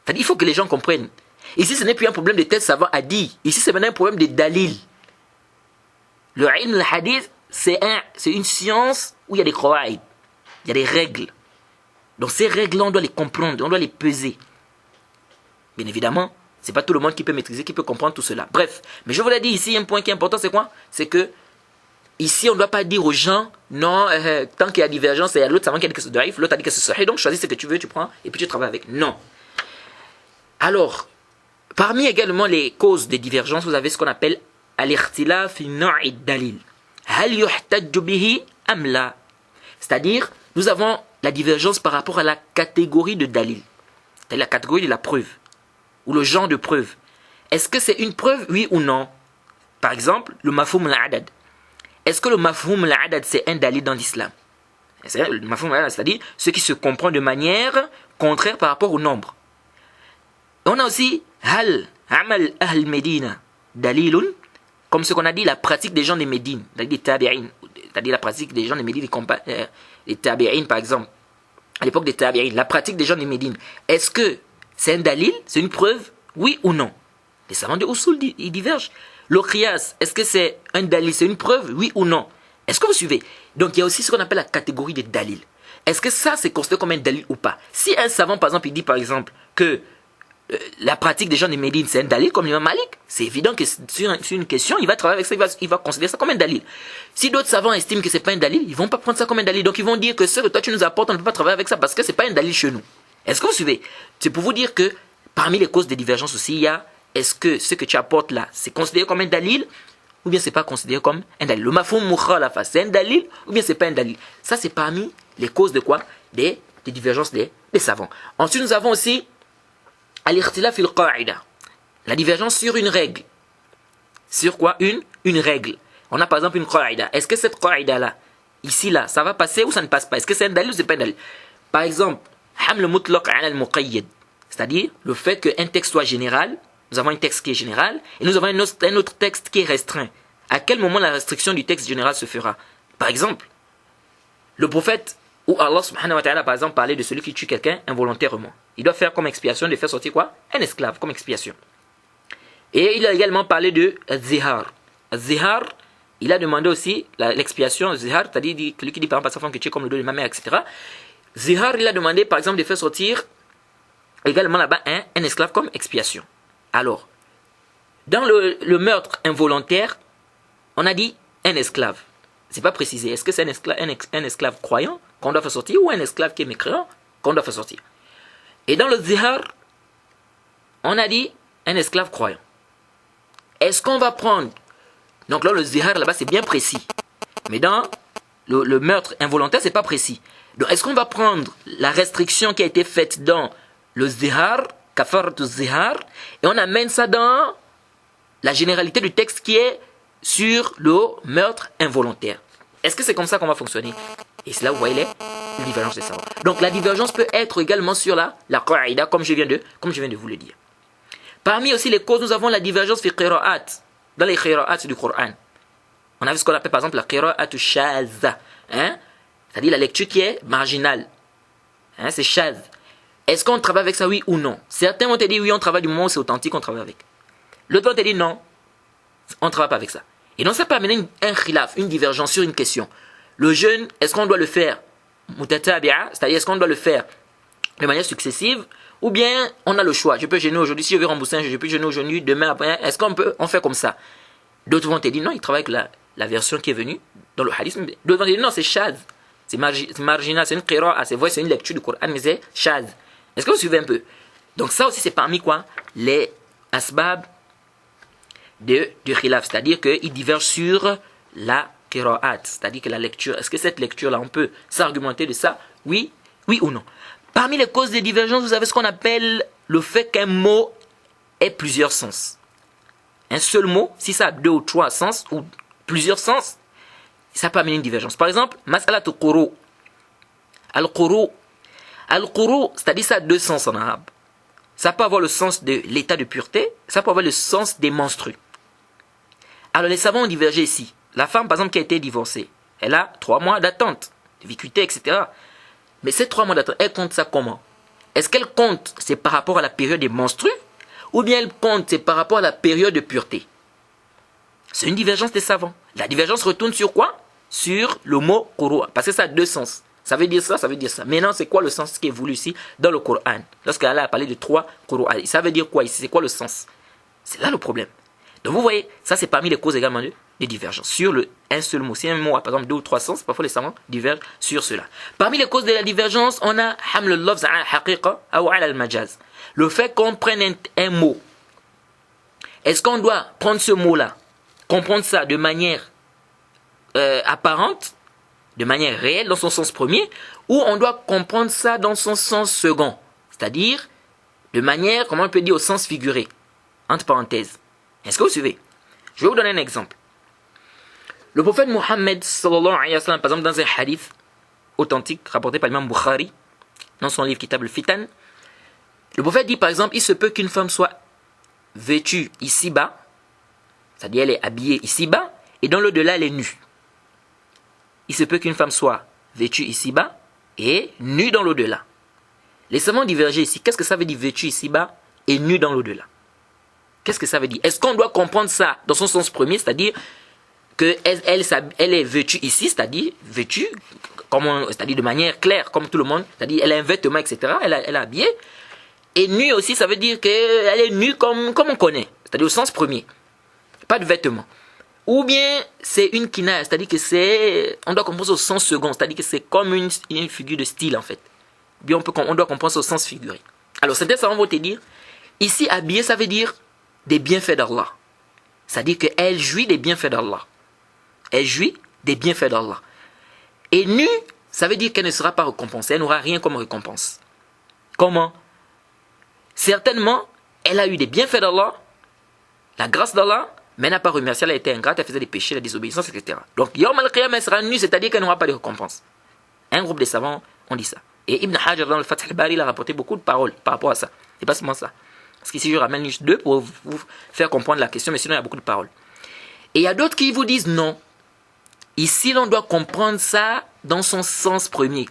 C'est-à-dire, il faut que les gens comprennent. Ici, ce n'est plus un problème de tel savant a dit. Ici, c'est maintenant un problème de dalil. Le ilm al-hadith, c'est une science où il y a des qawaïd. Il y a des règles. Donc, ces règles-là, on doit les comprendre, on doit les peser. Bien évidemment, c'est pas tout le monde qui peut maîtriser, qui peut comprendre tout cela. Bref, mais je vous l'ai dit ici, un point qui est important, c'est quoi? C'est que ici, on ne doit pas dire aux gens, non, tant qu'il y a divergence, il y a l'autre savant qui a dit que c'est daif, l'autre a dit que c'est sahih, donc choisis ce que tu veux, tu prends, et puis tu travailles avec. Non. Alors, parmi également les causes des divergences, vous avez ce qu'on appelle al-ikhtilaf fi na'i dalil. Hal yuhtajju bihi am la? C'est-à-dire, nous avons la divergence par rapport à la catégorie de dalil. C'est la catégorie de la preuve. Ou le genre de preuve. Est-ce que c'est une preuve, oui ou non? Par exemple, le mafhoum al-adad. Est-ce que le mafhoum al-adad, c'est un dalil dans l'islam? Le mafhoum al-adad, c'est-à-dire ce qui se comprend de manière contraire par rapport au nombre. On a aussi hal amal ahl Medina dalilun, comme ce qu'on a dit, la pratique des gens de Médine, des tabi'in, c'est-à-dire la pratique des gens de Médine, des tabi'in par exemple, à l'époque des tabi'in, la pratique des gens de Médine. Est-ce que c'est un dalil, c'est une preuve, oui ou non? Les savants de Usul, ils divergent. Le qiyas, est-ce que c'est un dalil, c'est une preuve, oui ou non? Est-ce que vous suivez? Donc il y a aussi ce qu'on appelle la catégorie des dalils. Est-ce que ça c'est considéré comme un dalil ou pas? Si un savant par exemple il dit par exemple que la pratique des gens de Médine c'est un dalil comme l'imam Malik, c'est évident que sur une question il va travailler avec ça, il va considérer ça comme un dalil. Si d'autres savants estiment que c'est pas un dalil, ils vont pas prendre ça comme un dalil, donc ils vont dire que ce que toi tu nous apportes on ne peut pas travailler avec ça parce que c'est pas un dalil chez nous. Est-ce que vous suivez? C'est pour vous dire que parmi les causes de divergence aussi, il y a est-ce que ce que tu apportes là, c'est considéré comme un dalil ou bien c'est pas considéré comme un dalil? Le mafhoum mukhalafa, c'est un dalil ou bien c'est pas un dalil? Ça c'est parmi les causes de quoi? Des divergences des savants. Ensuite nous avons aussi al-ikhtilaf fil qa'ida. La divergence sur une règle. Sur quoi? Une règle. On a par exemple une qa'ida. Est-ce que cette qa'ida là, ici là, ça va passer ou ça ne passe pas? Est-ce que c'est un dalil ou c'est pas un dalil? Par exemple, haml mutlaq ala al-muqayyad, c'est-à-dire le fait qu'un texte soit général, nous avons un texte qui est général et nous avons un autre texte qui est restreint. À quel moment la restriction du texte général se fera? Par exemple, le prophète ou Allah subhanahu wa ta'ala par exemple parlait de celui qui tue quelqu'un involontairement. Il doit faire comme expiation de faire sortir quoi? Un esclave comme expiation. Et il a également parlé de zihar. Zihar, il a demandé aussi l'expiation zihar, c'est-à-dire celui qui dit par exemple à sa femme que tu es comme le dos de ma mère, etc. Zihar, il a demandé par exemple de faire sortir également là-bas un esclave comme expiation. Alors, dans le meurtre involontaire, on a dit un esclave. C'est pas précisé. Est-ce que c'est un esclave croyant qu'on doit faire sortir ou un esclave qui est mécréant qu'on doit faire sortir? Et dans le zihar, on a dit un esclave croyant. Est-ce qu'on va prendre Donc là, le zihar, là-bas, c'est bien précis. Mais dans le meurtre involontaire, c'est pas précis. Donc, est-ce qu'on va prendre la restriction qui a été faite dans le zihar, kafaratu zihar, et on amène ça dans la généralité du texte qui est sur le meurtre involontaire? Est-ce que c'est comme ça qu'on va fonctionner? Et c'est là où vous voyez les divergences des savants. Donc, la divergence peut être également sur la qaïda, comme je viens de vous le dire. Parmi aussi les causes, nous avons la divergence fi qira'at, dans les qira'at du Coran. On a vu ce qu'on appelle par exemple la qira'atu shaza, hein? C'est-à-dire la lecture qui est marginale. Hein? C'est shaz. Est-ce qu'on travaille avec ça, oui ou non? Certains vont te dire oui, on travaille du moment où c'est authentique, on travaille avec. L'autre va te dire non, on ne travaille pas avec ça. Et donc ça peut amener un khilaf, une divergence sur une question. Le jeûne, est-ce qu'on doit le faire mutatabi'a, c'est-à-dire est-ce qu'on doit le faire de manière successive, ou bien on a le choix? Je peux jeûner aujourd'hui, si je veux rembourser un jeûne, je peux jeûner aujourd'hui, demain après. Est-ce on fait comme ça? D'autres vont te dire non, ils travaillent avec la version qui est venue dans le hadith. D'autres vont te dire non, c'est shaz, c'est marginal, c'est une qira'a, c'est une lecture du Coran, mais c'est shaz. Est-ce que vous suivez un peu? Donc ça aussi c'est parmi quoi? Les asbab du khilaf, c'est-à-dire qu'ils divergent sur la qira'at, c'est-à-dire que la lecture, est-ce que cette lecture-là, on peut s'argumenter de ça? Oui ou non? Parmi les causes de divergence, vous avez ce qu'on appelle le fait qu'un mot ait plusieurs sens. Un seul mot, si ça a 2 ou 3 sens, ou plusieurs sens, ça peut amener une divergence. Par exemple, mas'alatu quru. Al-quru. Al-quru, c'est-à-dire ça a 2 sens en arabe. Ça peut avoir le sens de l'état de pureté, ça peut avoir le sens des menstrues. Alors les savants ont divergé ici. La femme, par exemple, qui a été divorcée, elle a 3 mois d'attente, de vicuité, etc. Mais ces 3 mois d'attente, elle compte ça comment? Est-ce qu'elle compte, c'est par rapport à la période des menstrues, ou bien elle compte, c'est par rapport à la période de pureté? C'est une divergence des savants. La divergence retourne sur quoi? Sur le mot quru, parce que ça a 2 sens. Ça veut dire ça, ça veut dire ça. Maintenant, c'est quoi le sens qui est voulu ici dans le Coran? Lorsqu'Allah a parlé de 3 quru, ça veut dire quoi ici? C'est quoi le sens? C'est là le problème. Donc vous voyez, ça c'est parmi les causes également de divergence. Sur un seul mot, si un mot a par exemple 2 ou 3 sens, parfois les savants divergent sur cela. Parmi les causes de la divergence, on a haml al-lafz ala al-haqiqa ou ala al-majaz. Le fait qu'on prenne un mot. Est-ce qu'on doit prendre ce mot-là, comprendre ça de manière apparente, de manière réelle, dans son sens premier, ou on doit comprendre ça dans son sens second, c'est-à-dire de manière, comment on peut dire, au sens figuré, entre parenthèses. Est-ce que vous suivez? Je vais vous donner un exemple. Le prophète Mohammed, sallallahu alayhi wa sallam, par exemple, dans un hadith authentique, rapporté par l'imam Bukhari, dans son livre Kitab al-Fitan, le prophète dit, par exemple, il se peut qu'une femme soit vêtue ici-bas, c'est-à-dire elle est habillée ici-bas, et dans l'au-delà, elle est nue. Il se peut qu'une femme soit vêtue ici-bas et nue dans l'au-delà. Les savants divergent ici. Qu'est-ce que ça veut dire vêtue ici-bas et nue dans l'au-delà? Qu'est-ce que ça veut dire? Est-ce qu'on doit comprendre ça dans son sens premier, c'est-à-dire qu'elle est vêtue ici, c'est-à-dire vêtue, c'est-à-dire de manière claire, comme tout le monde, c'est-à-dire elle a un vêtement, etc., elle est habillée. Et nue aussi, ça veut dire qu'elle est nue comme on connaît, c'est-à-dire au sens premier. Pas de vêtements. Ou bien c'est une kina, c'est-à-dire que on doit comprendre au sens second, c'est-à-dire que c'est comme une figure de style en fait. Bien on doit comprendre au sens figuré. Alors certains savants vont te dire, ici habillé ça veut dire des bienfaits d'Allah. C'est-à-dire qu'elle jouit des bienfaits d'Allah. Elle jouit des bienfaits d'Allah. Et nue, ça veut dire qu'elle ne sera pas récompensée, elle n'aura rien comme récompense. Comment? Certainement, elle a eu des bienfaits d'Allah, la grâce d'Allah, mais elle n'a pas remercié, elle a été ingrate, elle faisait des péchés, la désobéissance, etc. Donc, Yawm al-Qiyamah, elle sera nue, c'est-à-dire qu'elle n'aura pas de récompense. Un groupe de savants ont dit ça. Et Ibn Hajar, dans le Fath al-Bari, il a rapporté beaucoup de paroles par rapport à ça. C'est pas seulement ça. Parce qu'ici, je ramène juste 2 pour vous faire comprendre la question, mais sinon, il y a beaucoup de paroles. Et il y a d'autres qui vous disent non. Ici, l'on doit comprendre ça dans son sens premier.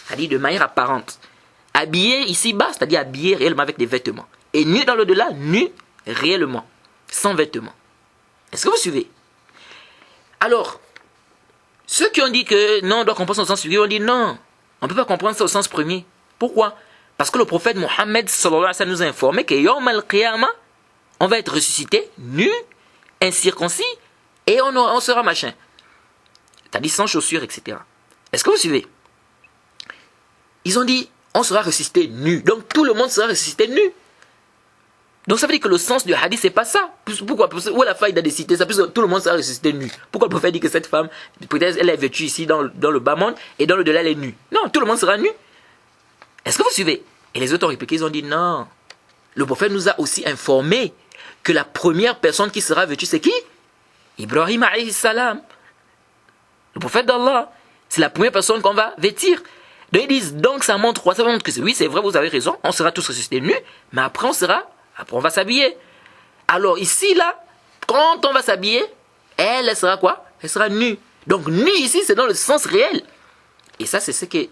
C'est-à-dire de manière apparente. Habillé ici-bas, c'est-à-dire habillé réellement avec des vêtements. Et nu dans l'au-delà, nu réellement. Sans vêtements. Est-ce que vous suivez? Alors, ceux qui ont dit que non, on doit comprendre ça au sens figuré, ont dit non, on ne peut pas comprendre ça au sens premier. Pourquoi? Parce que le prophète Mohammed sallallahu alayhi wa sallam nous a informé que Yawm al-Qiyamah, on va être ressuscité, nu, incirconcis, et on sera machin. C'est-à-dire sans chaussures, etc. Est-ce que vous suivez? Ils ont dit, on sera ressuscité nu. Donc tout le monde sera ressuscité nu. Donc ça veut dire que le sens du hadith, c'est pas ça. Pourquoi? Où est la faille de citer ça? Puisque tout le monde sera ressuscité nu. Pourquoi le prophète dit que cette femme, peut-être elle est vêtue ici dans le bas monde et dans le delà elle est nue? Non, tout le monde sera nu. Est-ce que vous suivez? Et les autres ont répliqué, ils ont dit non. Le prophète nous a aussi informé que la première personne qui sera vêtue, c'est qui? Ibrahim alayhi salam. Le prophète d'Allah. C'est la première personne qu'on va vêtir. Donc ils disent, donc ça montre quoi? Ça montre que oui, c'est vrai, vous avez raison, on sera tous ressuscités nus, mais après on va s'habiller. Alors ici, là, quand on va s'habiller, elle sera quoi? Elle sera nue. Donc nue ici, c'est dans le sens réel. Et ça, c'est ce qui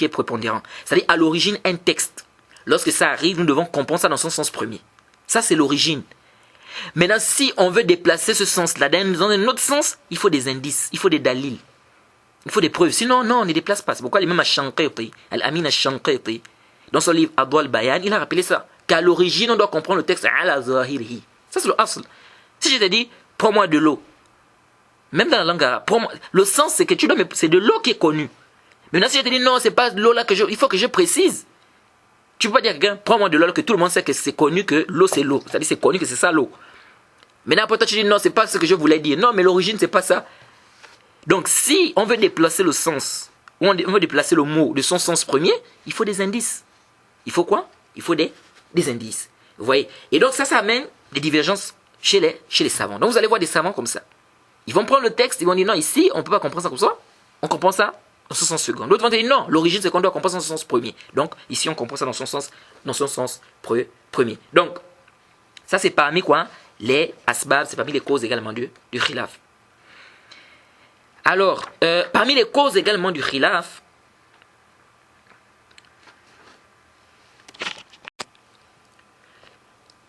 est prépondérant. C'est-à-dire, à l'origine, un texte, lorsque ça arrive, nous devons comprendre ça dans son sens premier. Ça, c'est l'origine. Maintenant, si on veut déplacer ce sens-là dans un autre sens, il faut des indices, il faut des dalils. Il faut des preuves. Sinon, non, on ne déplace pas. C'est pourquoi l'imam Ash-Shanqiti, Al-Amin Ash-Shanqiti, dans son livre Adwa al-Bayan, il a rappelé ça. Qu'à l'origine, on doit comprendre le texte ala zahirihi. Ça, c'est le asl. Si je te dis, prends-moi de l'eau, même dans la langue arabe, le sens, c'est que tu dois, c'est de l'eau qui est connue. Maintenant, si je te dis, non, c'est pas de l'eau là il faut que je précise. Tu peux pas dire à quelqu'un, prends-moi de l'eau, alors que tout le monde sait que c'est connu que l'eau, c'est l'eau. C'est-à-dire, c'est connu que c'est ça l'eau. Maintenant, après toi, tu dis, non, c'est pas ce que je voulais dire. Non, mais l'origine, c'est pas ça. Donc, si on veut déplacer le sens, ou on veut déplacer le mot de son sens premier, il faut des indices. Il faut quoi? Il faut des indices. Vous voyez? Et donc, ça amène des divergences chez les savants. Donc, vous allez voir des savants comme ça. Ils vont prendre le texte, ils vont dire, non, ici, on ne peut pas comprendre ça comme ça. On comprend ça dans son sens second. L'autre vont dire, non, l'origine, c'est qu'on doit comprendre dans son sens premier. Donc, ici, on comprend ça dans son sens premier. Donc, ça, c'est parmi quoi? Les asbab, c'est parmi les causes également du khilaf. Alors, parmi les causes également du khilaf,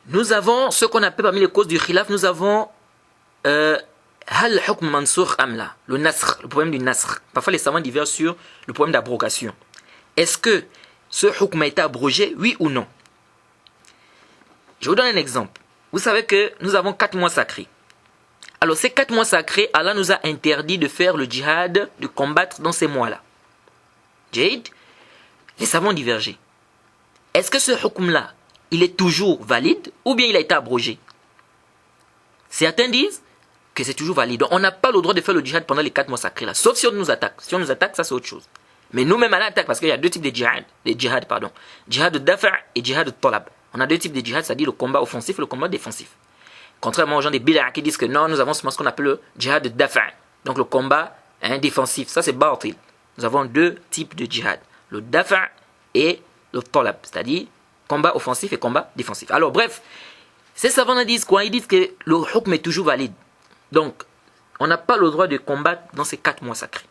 nous avons ce qu'on appelle parmi les causes du khilaf, nous avons hal hukm mansukh amla, le nasr, le problème du nasr. Parfois les savants divergent sur le problème d'abrogation. Est-ce que ce hukm a été abrogé, oui ou non? Je vous donne un exemple. Vous savez que nous avons 4 mois sacrés. Alors ces 4 mois sacrés, Allah nous a interdit de faire le djihad, de combattre dans ces mois-là. Jade, les savants ont divergé. Est-ce que ce hukm-là, il est toujours valide ou bien il a été abrogé? Certains disent que c'est toujours valide. Donc on n'a pas le droit de faire le djihad pendant les 4 mois sacrés-là, sauf si on nous attaque. Si on nous attaque, ça c'est autre chose. Mais nous-mêmes, Allah attaque parce qu'il y a 2 types de djihad. Djihad de dafa' et djihad de talab. On a 2 types de djihad, c'est-à-dire le combat offensif et le combat défensif. Contrairement aux gens des bid'a qui disent que non, nous avons ce qu'on appelle le djihad de dafa', donc le combat défensif. Ça c'est batil. Nous avons 2 types de djihad, le dafa' et le talab, c'est-à-dire combat offensif et combat défensif. Alors bref, ces savants disent quoi? Ils disent que le hukm est toujours valide. Donc, on n'a pas le droit de combattre dans ces 4 mois sacrés.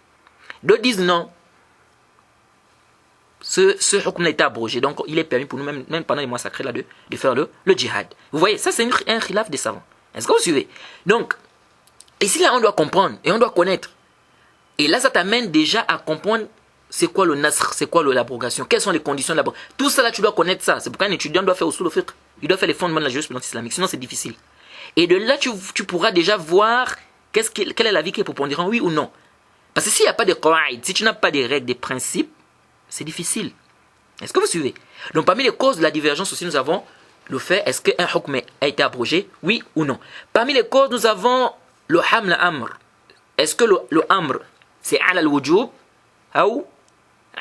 D'autres disent non. Ce hukm a été abrogé. Donc, il est permis pour nous, même pendant les mois sacrés, là, de faire le djihad. Vous voyez, ça, c'est un khilaf des savants. Est-ce que vous suivez? Donc, ici, là, on doit comprendre et on doit connaître. Et là, ça t'amène déjà à comprendre c'est quoi le nasr, c'est quoi l'abrogation, quelles sont les conditions de l'abrogation. Tout ça, là, tu dois connaître ça. C'est pourquoi un étudiant doit faire usul al-fiqh. Il doit faire les fondements de la jurisprudence islamique. Sinon, c'est difficile. Et de là, tu pourras déjà voir quel est l'avis qui est prépondérant, oui ou non. Parce que s'il n'y a pas de qawaid, si tu n'as pas des règles, des principes, c'est difficile. Est-ce que vous suivez? Donc parmi les causes de la divergence aussi, nous avons le fait, est-ce qu'un hukm a été abrogé, oui ou non. Parmi les causes, nous avons le haml amr. Est-ce que le amr, c'est ala al-wujub ou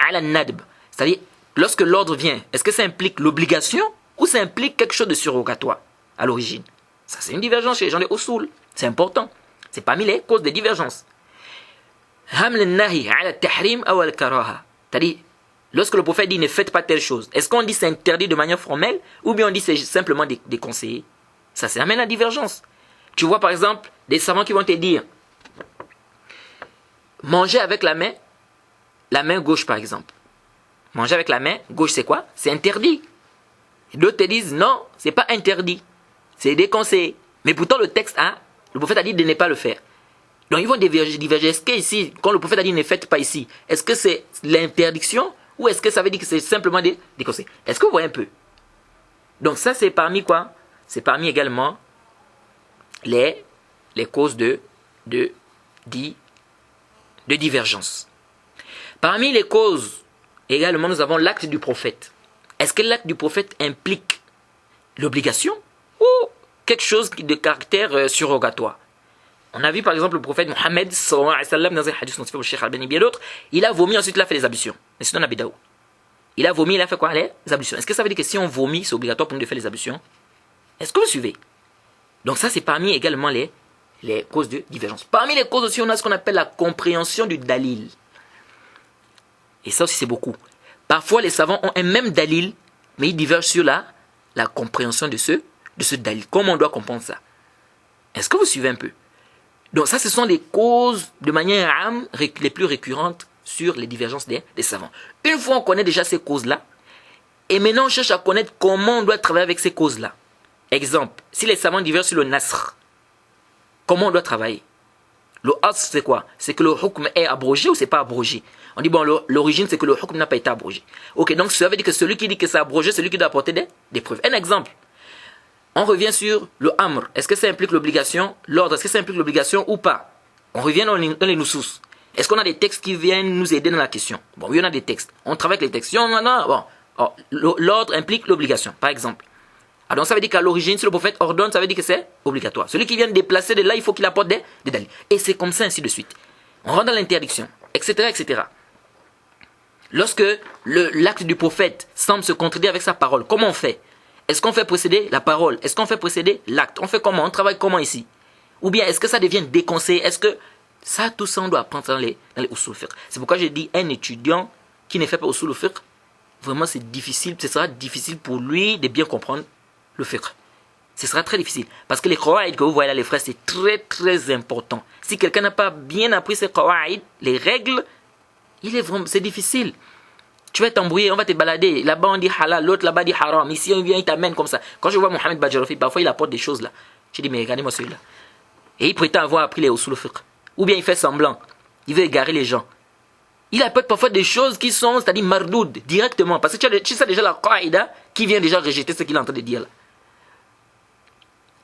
ala al-nadb? C'est-à-dire, lorsque l'ordre vient, est-ce que ça implique l'obligation ou ça implique quelque chose de surrogatoire à l'origine? Ça, c'est une divergence chez les gens de usul. C'est important. C'est parmi les causes de divergence. Haml al-nahi ala al-tahrim ou al-karaha. C'est-à-dire, lorsque le prophète dit ne faites pas telle chose, est-ce qu'on dit c'est interdit de manière formelle ou bien on dit c'est simplement déconseillé? Ça amène à la divergence. Tu vois par exemple des savants qui vont te dire manger avec la main gauche par exemple. Manger avec la main gauche c'est quoi? C'est interdit. D'autres te disent non, c'est pas interdit, c'est déconseillé. Mais pourtant le texte le prophète a dit de ne pas le faire. Donc ils vont diverger. Est-ce que ici, quand le prophète a dit ne faites pas ici, est-ce que c'est l'interdiction ou est-ce que ça veut dire que c'est simplement des conseils? Est-ce que vous voyez un peu? Donc ça c'est parmi quoi? C'est parmi également les causes de divergence. Parmi les causes également nous avons l'acte du prophète. Est-ce que l'acte du prophète implique l'obligation ou quelque chose de caractère surrogatoire. On a vu par exemple le prophète Mohammed sallallahu alayhi wa sallam dans un hadith notifié au Cheikh Albani et bien d'autres, il a vomi, ensuite il a fait les ablutions. Mais c'est dans Abi Daoud. Il a vomi, il a fait quoi? Les ablutions. Est-ce que ça veut dire que si on vomit, c'est obligatoire pour nous de faire les ablutions? Est-ce que vous suivez? Donc ça, c'est parmi également les causes de divergence. Parmi les causes aussi, on a ce qu'on appelle la compréhension du dalil. Et ça aussi, c'est beaucoup. Parfois, les savants ont un même dalil, mais ils divergent sur la compréhension de ce dalil. Comment on doit comprendre ça? Est-ce que vous suivez un peu? Donc ça, ce sont les causes de manière âme les plus récurrentes sur les divergences des savants. Une fois on connaît déjà ces causes-là, et maintenant on cherche à connaître comment on doit travailler avec ces causes-là. Exemple, si les savants divergent sur le nasr, comment on doit travailler? Le asr, c'est quoi? C'est que le hukm est abrogé ou c'est pas abrogé? On dit, bon, l'origine, c'est que le hukm n'a pas été abrogé. Ok, donc ça veut dire que celui qui dit que c'est abrogé, c'est celui qui doit apporter des preuves. Un exemple. On revient sur le amr. Est-ce que ça implique l'obligation? L'ordre, est-ce que ça implique l'obligation ou pas? On revient dans les nusus. Est-ce qu'on a des textes qui viennent nous aider dans la question? Bon, oui, on a des textes. On travaille avec les textes. Si on en a, bon, l'ordre implique l'obligation, par exemple. Alors, ça veut dire qu'à l'origine, si le prophète ordonne, ça veut dire que c'est obligatoire. Celui qui vient de déplacer de là, il faut qu'il apporte des dalils. Et c'est comme ça, ainsi de suite. On rentre dans l'interdiction, etc., etc. Lorsque l'acte du prophète semble se contredire avec sa parole, comment on fait? Est-ce qu'on fait précéder la parole? Est-ce qu'on fait précéder l'acte? On fait comment? On travaille comment ici? Ou bien est-ce que ça devient déconseillé? Est-ce que ça, tout ça, on doit apprendre dans les usul fiqh. C'est pourquoi j'ai dit un étudiant qui ne fait pas usul fiqh, vraiment c'est difficile, ce sera difficile pour lui de bien comprendre le fiqh. Ce sera très difficile. Parce que les qawaïd que vous voyez là, les frères, c'est très très important. Si quelqu'un n'a pas bien appris ces qawaïd, les règles, c'est difficile. Tu vas t'embrouiller, on va te balader. Là-bas on dit halal, l'autre là-bas dit haram. Ici on vient, il t'amène comme ça. Quand je vois Mohamed Badjarofi, parfois il apporte des choses là. Je dis, mais regardez-moi celui-là. Et il prétend avoir appris les usul fiqh. Ou bien il fait semblant. Il veut égarer les gens. Il apporte parfois des choses qui sont, c'est-à-dire mardoud, directement. Parce que tu sais déjà la qaïda qui vient déjà rejeter ce qu'il est en train de dire là.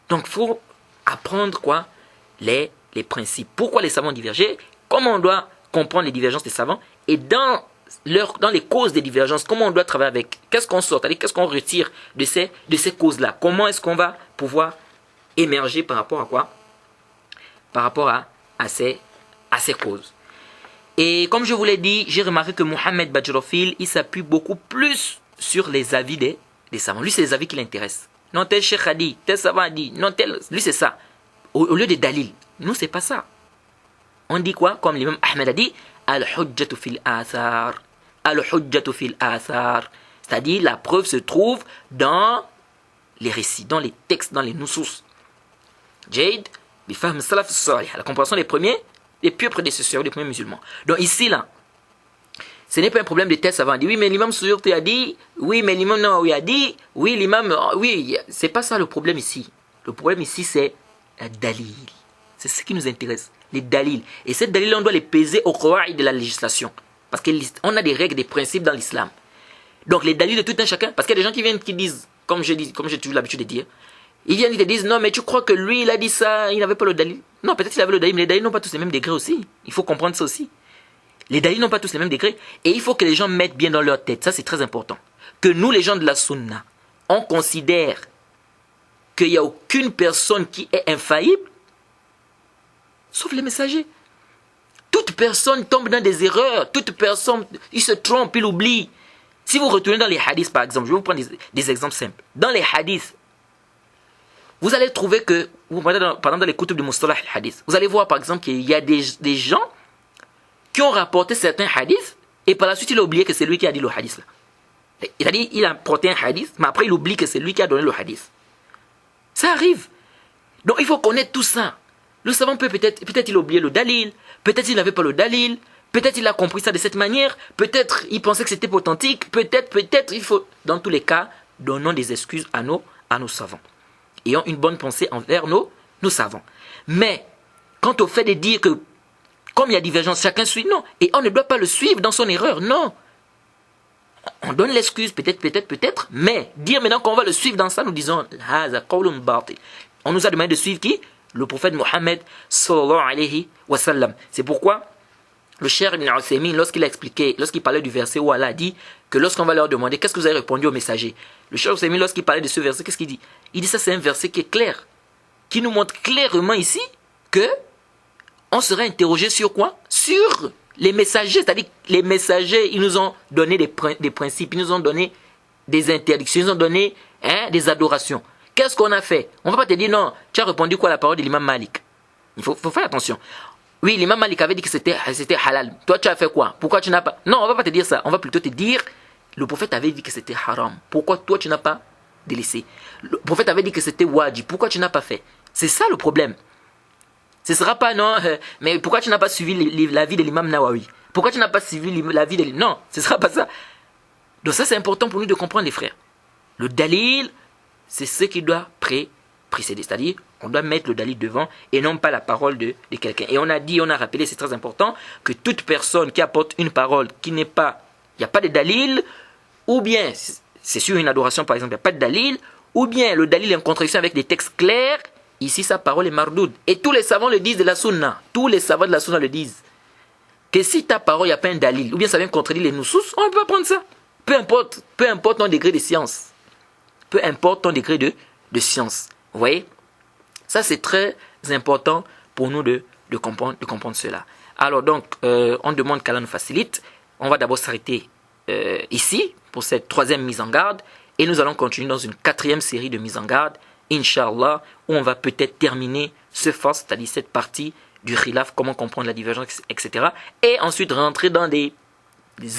Donc il faut apprendre quoi? Les principes. Pourquoi les savants divergent? Comment on doit comprendre les divergences des savants? Et dans les causes des divergences, comment on doit travailler avec? Qu'est-ce qu'on sort? C'est-à-dire qu'est-ce qu'on retire de ces causes-là? Comment est-ce qu'on va pouvoir émerger par rapport à quoi? Par rapport à ces causes. Et comme je vous l'ai dit, j'ai remarqué que Mohamed Badjrofil, il s'appuie beaucoup plus sur les avis des savants. Lui, c'est les avis qui l'intéressent. Non, tel cheikh a dit, tel savant a dit, non, tel... Lui, c'est ça. Au lieu des dalil. Nous, c'est pas ça. On dit quoi? Comme l'imam Ahmed a dit, al-hujjatu fil athar. Al-hujjatu fil athar. C'est-à-dire, la preuve se trouve dans les récits, dans les textes, dans les nusus. Jade, bifahm salaf salih. La compréhension des pieux prédécesseurs, des premiers musulmans. Donc ici, là, ce n'est pas un problème de tel savant. Il dit, oui, mais l'imam Suyuti a dit, oui, mais l'imam Nawawi a dit, oui, l'imam, oui, c'est pas ça le problème ici. Le problème ici, c'est la dalil. C'est ce qui nous intéresse, les dalils. Et ces dalils, on doit les peser au qawaïd de la législation. Parce qu'on a des règles, des principes dans l'islam. Donc les dalils de tout un chacun, parce qu'il y a des gens qui viennent, qui disent, comme j'ai toujours l'habitude de dire, ils viennent et te disent, non, mais tu crois que lui, il a dit ça, il n'avait pas le dalil. Non, peut-être qu'il avait le dalil, mais les dalils n'ont pas tous les mêmes degrés aussi. Il faut comprendre ça aussi. Les dalils n'ont pas tous les mêmes degrés. Et il faut que les gens mettent bien dans leur tête, ça c'est très important, que nous, les gens de la sunna, on considère qu'il n'y a aucune personne qui est infaillible, sauf les messagers. Toute personne tombe dans des erreurs, toute personne, il se trompe, il oublie. Si vous retournez dans les hadiths, par exemple, je vais vous prendre des exemples simples. Dans les hadiths, vous allez trouver que, pendant les kutub du mustalah al-hadith, vous allez voir par exemple qu'il y a des gens qui ont rapporté certains hadiths et par la suite il a oublié que c'est lui qui a dit le hadith là. C'est-à-dire il a porté un hadith, mais après il oublie que c'est lui qui a donné le hadith. Ça arrive. Donc il faut connaître tout ça. Le savant peut-être il a oublié le dalil, peut-être il n'avait pas le dalil, peut-être il a compris ça de cette manière, peut-être il pensait que c'était authentique, peut-être il faut, dans tous les cas, donnons des excuses à nos savants. Ayant une bonne pensée envers nos savants. Mais, quant au fait de dire que, comme il y a divergence, chacun suit, non. Et on ne doit pas le suivre dans son erreur, non. On donne l'excuse, peut-être, mais dire maintenant qu'on va le suivre dans ça, nous disons, on nous a demandé de suivre qui? Le prophète Mohammed sallallahu alayhi wa sallam. C'est pourquoi le Cheikh Ibn Uthaymin, lorsqu'il parlait du verset où Allah dit que lorsqu'on va leur demander qu'est-ce que vous avez répondu au messager, le Cheikh Ousseini, lorsqu'il parlait de ce verset, qu'est-ce qu'il dit? Il dit ça, c'est un verset qui est clair, qui nous montre clairement ici que on sera interrogé sur quoi? Sur les messagers, c'est-à-dire les messagers, ils nous ont donné des principes, ils nous ont donné des interdictions, ils nous ont donné des adorations. Qu'est-ce qu'on a fait? On ne va pas te dire non, tu as répondu quoi à la parole de l'imam Malik? Il faut faire attention. Oui, l'imam Malik avait dit que c'était halal. Toi, tu as fait quoi? Pourquoi tu n'as pas... Non, on ne va pas te dire ça. On va plutôt te dire, le prophète avait dit que c'était haram. Pourquoi toi, tu n'as pas délaissé? Le prophète avait dit que c'était wajib. Pourquoi tu n'as pas fait? C'est ça le problème. Ce ne sera pas non, mais pourquoi tu n'as pas suivi l'avis de l'imam Nawawi? Pourquoi tu n'as pas suivi l'avis de l'imam... Non, ce ne sera pas ça. Donc ça, c'est important pour nous de comprendre, les frères. Le dalil, c'est ce qui doit précéder. C'est-à-dire, on doit mettre le dalil devant et non pas la parole de quelqu'un. Et on a dit, on a rappelé, c'est très important, que toute personne qui apporte une parole qui n'est pas, il n'y a pas de dalil, ou bien, c'est sur une adoration par exemple, il n'y a pas de dalil, ou bien le dalil est en contradiction avec des textes clairs, ici sa parole est mardoud. Et tous les savants le disent de la sunna, tous les savants de la sunna le disent. Que si ta parole, il n'y a pas un dalil, ou bien ça vient contredire les nusus, on ne peut pas prendre ça. Peu importe ton degré de science. Peu importe ton degré de science. Vous voyez? Ça, c'est très important pour nous de comprendre cela. Alors donc, on demande qu'Allah nous facilite. On va d'abord s'arrêter ici pour cette troisième mise en garde. Et nous allons continuer dans une quatrième série de mises en garde, Inch'Allah, où on va peut-être terminer ce fasl, c'est-à-dire cette partie du khilaf, comment comprendre la divergence, etc. Et ensuite rentrer dans des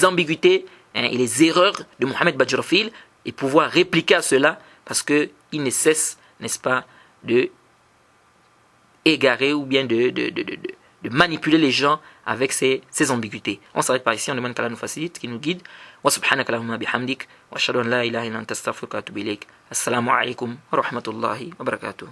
ambiguïtés et les erreurs de Mohamed Bajrafil et pouvoir répliquer à cela parce qu'il ne cesse, n'est-ce pas, de égarer ou bien de manipuler les gens avec ces ambiguïtés. On s'arrête par ici, on demande qu'Allah nous facilite, qu'il nous guide. Wa subhanaka Allahumma bihamdik wa ashhadu an la ilaha illa anta astaghfiruka wa atubu ilayk. Assalamu alaikum wa rahmatullahi wa barakatuh.